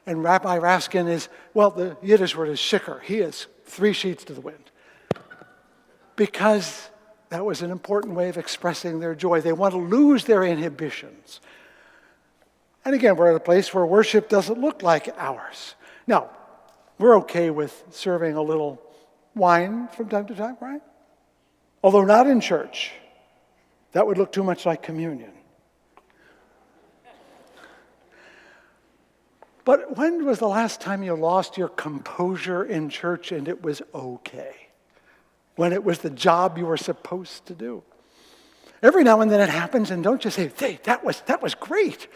And Rabbi Raskin is, well, the Yiddish word is shikker. He is 3 sheets to the wind. Because that was an important way of expressing their joy. They want to lose their inhibitions. And again, we're at a place where worship doesn't look like ours. Now, we're okay with serving a little wine from time to time, right? Although not in church. That would look too much like communion. But when was the last time you lost your composure in church and it was okay? When it was the job you were supposed to do? Every now and then it happens, and don't just say, "Hey, that was great."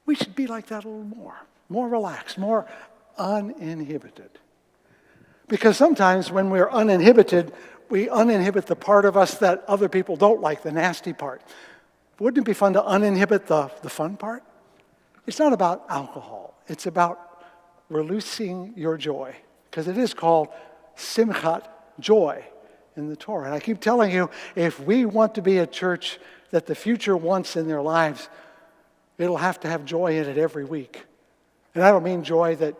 We should be like that a little more relaxed, more uninhibited. Because sometimes when we're uninhibited, we uninhibit the part of us that other people don't like, the nasty part. Wouldn't it be fun to uninhibit the fun part? It's not about alcohol. It's about releasing your joy. Because it is called simchat, joy, in the Torah. And I keep telling you, if we want to be a church that the future wants in their lives, it'll have to have joy in it every week. And I don't mean joy that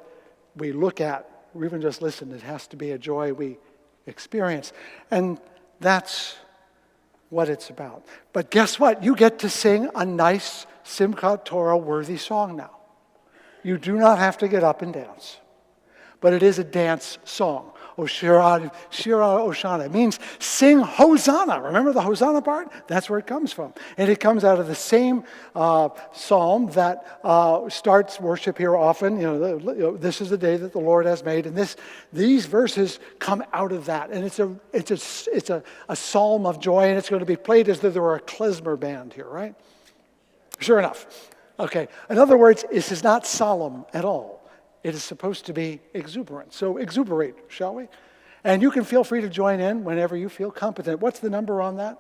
we look at or even just listen. It has to be a joy we experience. And that's what it's about. But guess what? You get to sing a nice Simchat Torah worthy song now. You do not have to get up and dance. But it is a dance song. Shira Oshana. It means sing Hosanna. Remember the Hosanna part? That's where it comes from. And it comes out of the same psalm that starts worship here often. This is the day that the Lord has made. And these verses come out of that. And it's a psalm of joy, and it's going to be played as though there were a klezmer band here, right? Sure enough. Okay. In other words, this is not solemn at all. It is supposed to be exuberant. So exuberate, shall we? And you can feel free to join in whenever you feel competent. What's the number on that?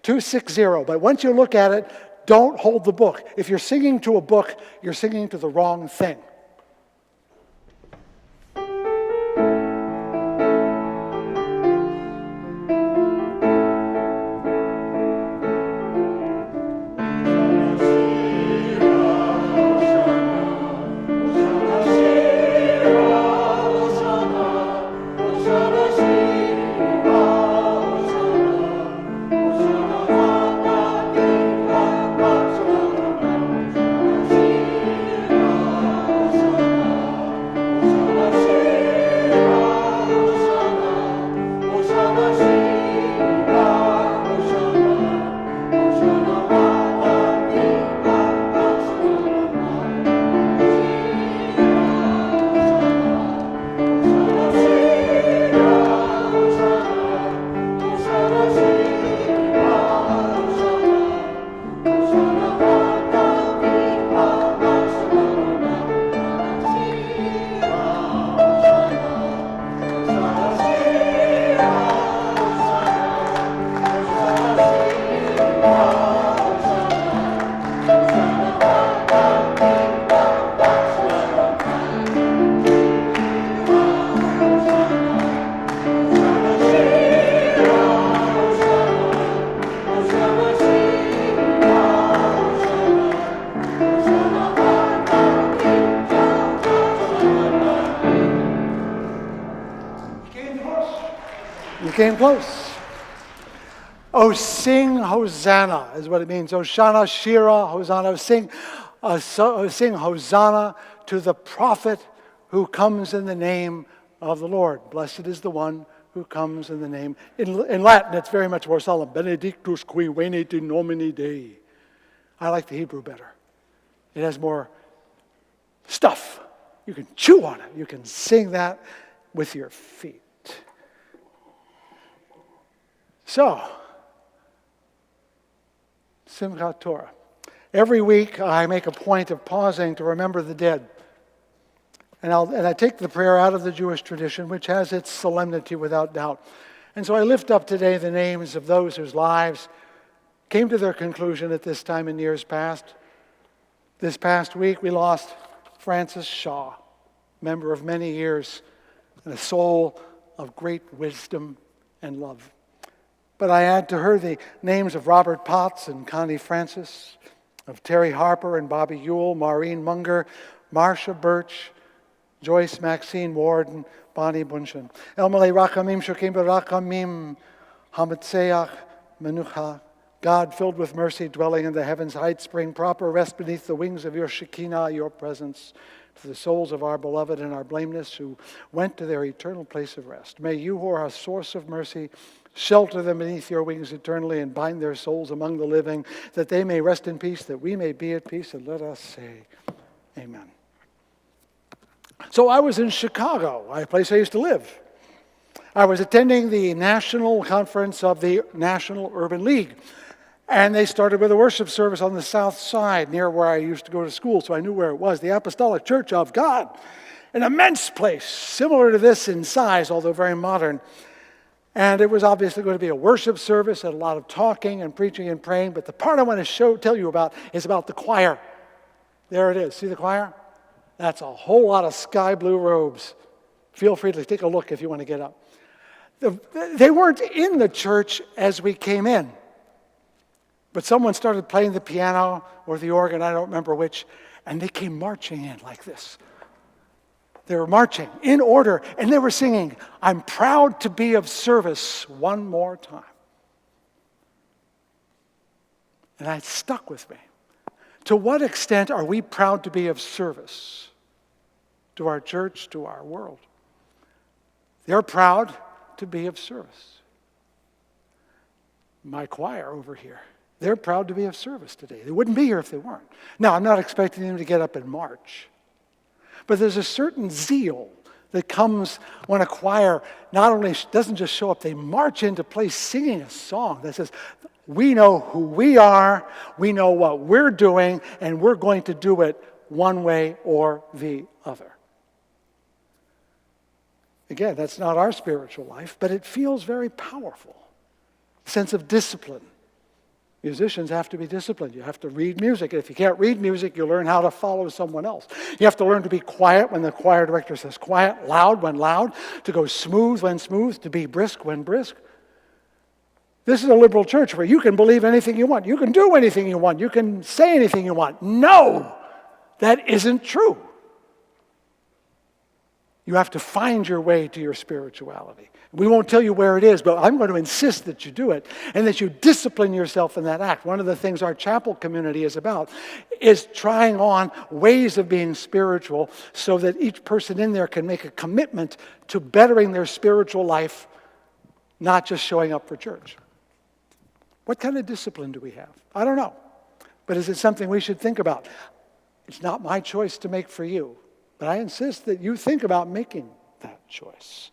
260. But once you look at it, don't hold the book. If you're singing to a book, you're singing to the wrong thing. Came close. Oh, sing Hosanna is what it means. Hosanna, Shira, Hosanna. Sing Hosanna to the prophet who comes in the name of the Lord. Blessed is the one who comes in the name. In Latin, it's very much more solemn. Benedictus qui venit in nomine Dei. I like the Hebrew better. It has more stuff. You can chew on it. You can sing that with your feet. So, Simchat Torah. Every week I make a point of pausing to remember the dead. And I take the prayer out of the Jewish tradition, which has its solemnity without doubt. And so I lift up today the names of those whose lives came to their conclusion at this time in years past. This past week we lost Frances Shaw, member of many years, and a soul of great wisdom and love. But I add to her the names of Robert Potts and Connie Francis, of Terry Harper and Bobby Ewell, Maureen Munger, Marcia Birch, Joyce Maxine Ward, and Bonnie Bunchen. Elmalei Rachamim Shokim Rachamim Hametseach Menucha. God, filled with mercy, dwelling in the heavens, hide spring, proper rest beneath the wings of your Shekinah, your presence, to the souls of our beloved and our blameless who went to their eternal place of rest. May you, who are a source of mercy, shelter them beneath your wings eternally and bind their souls among the living, that they may rest in peace, that we may be at peace. And let us say, amen. So I was in Chicago, a place I used to live. I was attending the national conference of the National Urban League. And they started with a worship service on the south side, near where I used to go to school, so I knew where it was, the Apostolic Church of God. An immense place, similar to this in size, although very modern. And it was obviously going to be a worship service, and a lot of talking and preaching and praying. But the part I want to tell you about is about the choir. There it is. See the choir? That's a whole lot of sky blue robes. Feel free to take a look if you want to get up. They weren't in the church as we came in. But someone started playing the piano or the organ, I don't remember which, and they came marching in like this. They were marching in order, and they were singing, "I'm proud to be of service," one more time. And that stuck with me. To what extent are we proud to be of service to our church, to our world? They're proud to be of service. My choir over here, they're proud to be of service today. They wouldn't be here if they weren't. Now, I'm not expecting them to get up and march. But there's a certain zeal that comes when a choir not only doesn't just show up, they march into place singing a song that says, We know who we are, we know what we're doing, and we're going to do it one way or the other. Again, that's not our spiritual life, but it feels very powerful. Sense of discipline. Musicians have to be disciplined. You have to read music. If you can't read music, you learn how to follow someone else. You have to learn to be quiet when the choir director says quiet, loud when loud, to go smooth when smooth, to be brisk when brisk. This is a liberal church where you can believe anything you want. You can do anything you want. You can say anything you want. No, that isn't true. You have to find your way to your spirituality. We won't tell you where it is, but I'm going to insist that you do it and that you discipline yourself in that act. One of the things our chapel community is about is trying on ways of being spiritual so that each person in there can make a commitment to bettering their spiritual life, not just showing up for church. What kind of discipline do we have? I don't know. But is it something we should think about? It's not my choice to make for you, but I insist that you think about making that choice.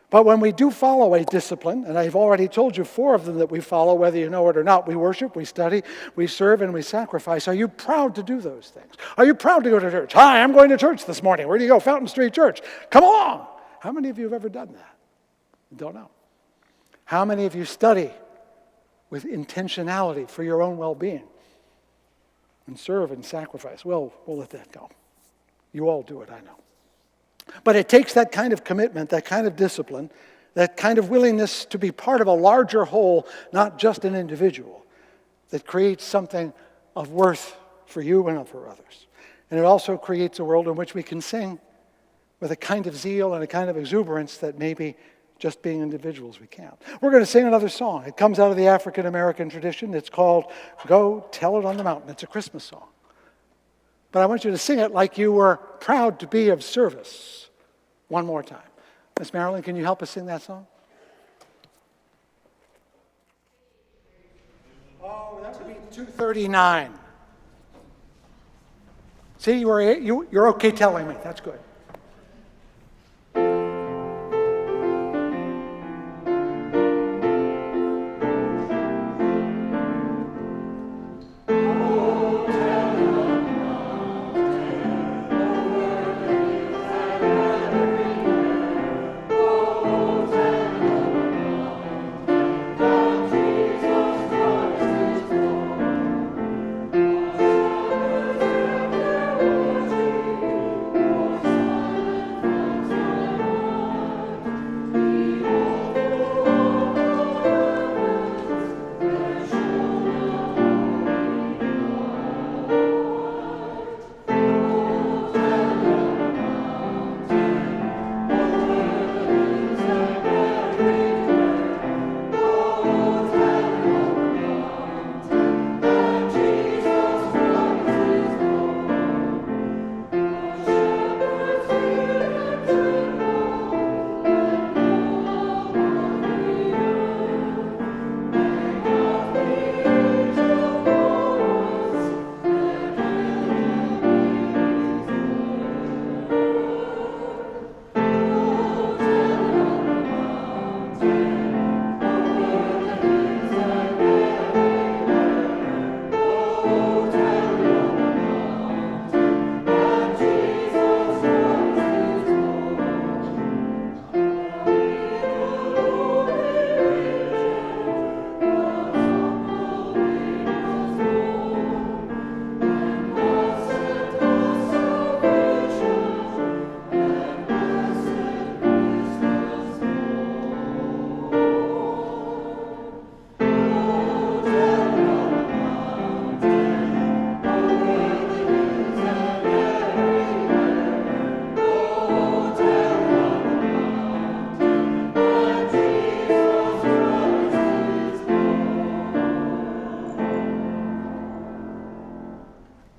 But when we do follow a discipline, and I've already told you 4 of them that we follow, whether you know it or not, we worship, we study, we serve, and we sacrifice. Are you proud to do those things? Are you proud to go to church? Hi, I'm going to church this morning. Where do you go? Fountain Street Church. Come along. How many of you have ever done that? Don't know. How many of you study with intentionality for your own well-being and serve and sacrifice? Well, we'll let that go. You all do it, I know. But it takes that kind of commitment, that kind of discipline, that kind of willingness to be part of a larger whole, not just an individual, that creates something of worth for you and for others. And it also creates a world in which we can sing with a kind of zeal and a kind of exuberance that maybe just being individuals we can't. We're going to sing another song. It comes out of the African American tradition. It's called Go Tell It on the Mountain. It's a Christmas song. But I want you to sing it like you were proud to be of service. One more time. Miss Marilyn, can you help us sing that song? Oh, that would be 239. See, you're okay telling me. That's good.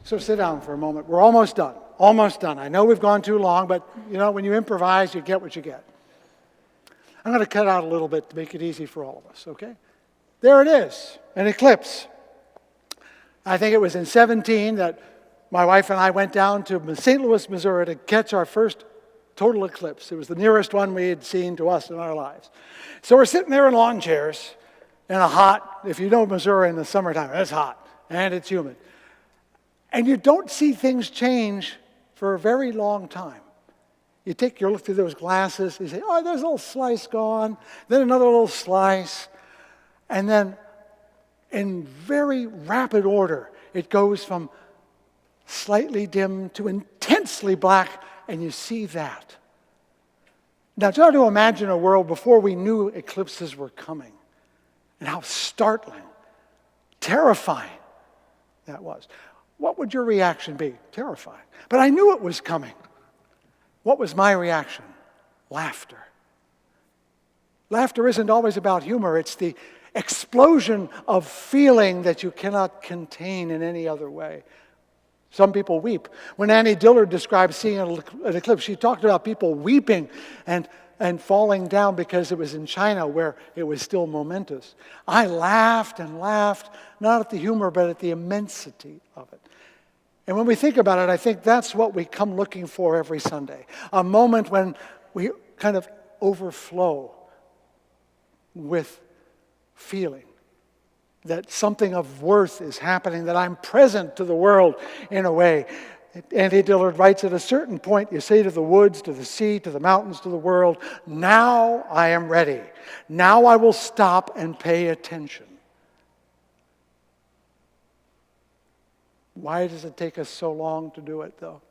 So sit down for a moment. We're almost done. Almost done. I know we've gone too long, but when you improvise, you get what you get. I'm going to cut out a little bit to make it easy for all of us, okay? There it is, an eclipse. I think it was in 17 that my wife and I went down to St. Louis, Missouri to catch our first total eclipse. It was the nearest one we had seen to us in our lives. So we're sitting there in lawn chairs, in a hot, if you know Missouri in the summertime, it's hot and it's humid. And you don't see things change for a very long time. You look through those glasses, you say, oh, there's a little slice gone, then another little slice, and then in very rapid order, it goes from slightly dim to intensely black, and you see that. Now, try to imagine a world before we knew eclipses were coming, and how startling, terrifying that was. What would your reaction be? Terrifying. But I knew it was coming. What was my reaction? Laughter. Laughter isn't always about humor. It's the explosion of feeling that you cannot contain in any other way. Some people weep. When Annie Dillard described seeing an eclipse, she talked about people weeping and falling down because it was in China where it was still momentous. I laughed and laughed, not at the humor, but at the immensity of it. And when we think about it, I think that's what we come looking for every Sunday. A moment when we kind of overflow with feeling that something of worth is happening, that I'm present to the world in a way. Andy Dillard writes, at a certain point, you say to the woods, to the sea, to the mountains, to the world, now I am ready. Now I will stop and pay attention. Why does it take us so long to do it, though?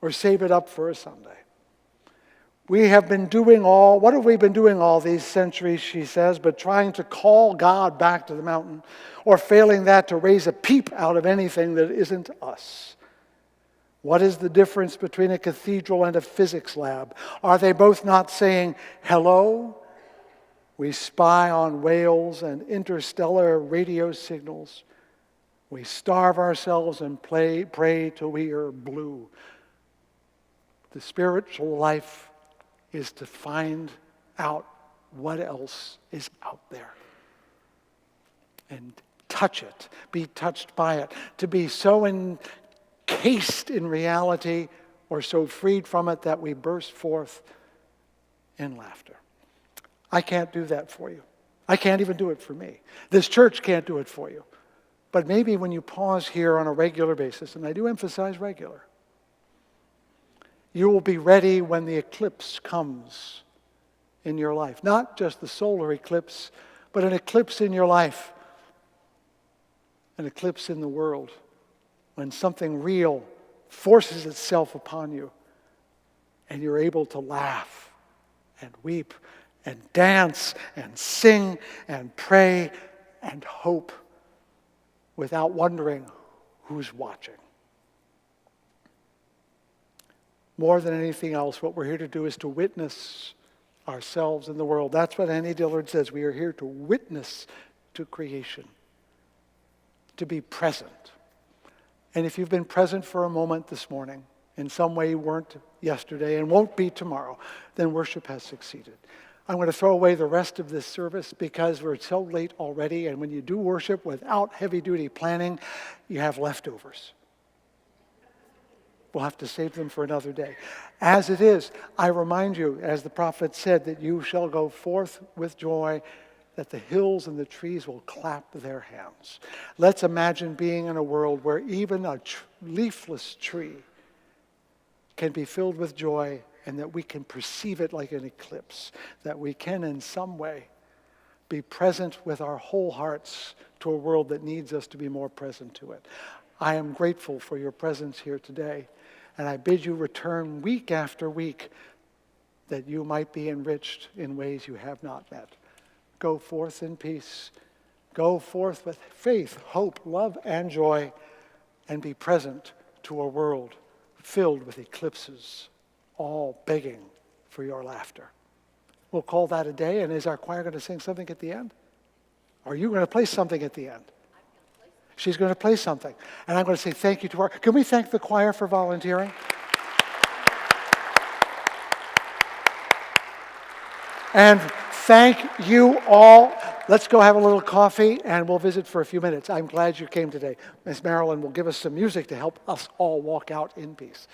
Or save it up for a Sunday? What have we been doing all these centuries, she says, but trying to call God back to the mountain, or failing that, to raise a peep out of anything that isn't us? What is the difference between a cathedral and a physics lab? Are they both not saying, hello? We spy on whales and interstellar radio signals. We starve ourselves and pray till we are blue. The spiritual life is to find out what else is out there and touch it, be touched by it, to be so encased in reality or so freed from it that we burst forth in laughter. I can't do that for you. I can't even do it for me. This church can't do it for you. But maybe when you pause here on a regular basis, and I do emphasize regular, you will be ready when the eclipse comes in your life. Not just the solar eclipse, but an eclipse in your life, an eclipse in the world, when something real forces itself upon you and you're able to laugh and weep and dance and sing and pray and hope without wondering who's watching. More than anything else, what we're here to do is to witness ourselves in the world. That's what Annie Dillard says. We are here to witness to creation, to be present. And if you've been present for a moment this morning, in some way you weren't yesterday and won't be tomorrow, then worship has succeeded. I'm going to throw away the rest of this service because we're so late already, and when you do worship without heavy-duty planning, you have leftovers. We'll have to save them for another day. As it is, I remind you, as the prophet said, that you shall go forth with joy, that the hills and the trees will clap their hands. Let's imagine being in a world where even a leafless tree can be filled with joy, and that we can perceive it like an eclipse, that we can in some way be present with our whole hearts to a world that needs us to be more present to it. I am grateful for your presence here today, and I bid you return week after week that you might be enriched in ways you have not met. Go forth in peace. Go forth with faith, hope, love, and joy, and be present to a world filled with eclipses, all begging for your laughter. We'll call that a day, and is our choir going to sing something at the end? Are you going to play something at the end? She's going to play something. And I'm going to say thank you to her. Can we thank the choir for volunteering? And thank you all. Let's go have a little coffee, and we'll visit for a few minutes. I'm glad you came today. Miss Marilyn will give us some music to help us all walk out in peace.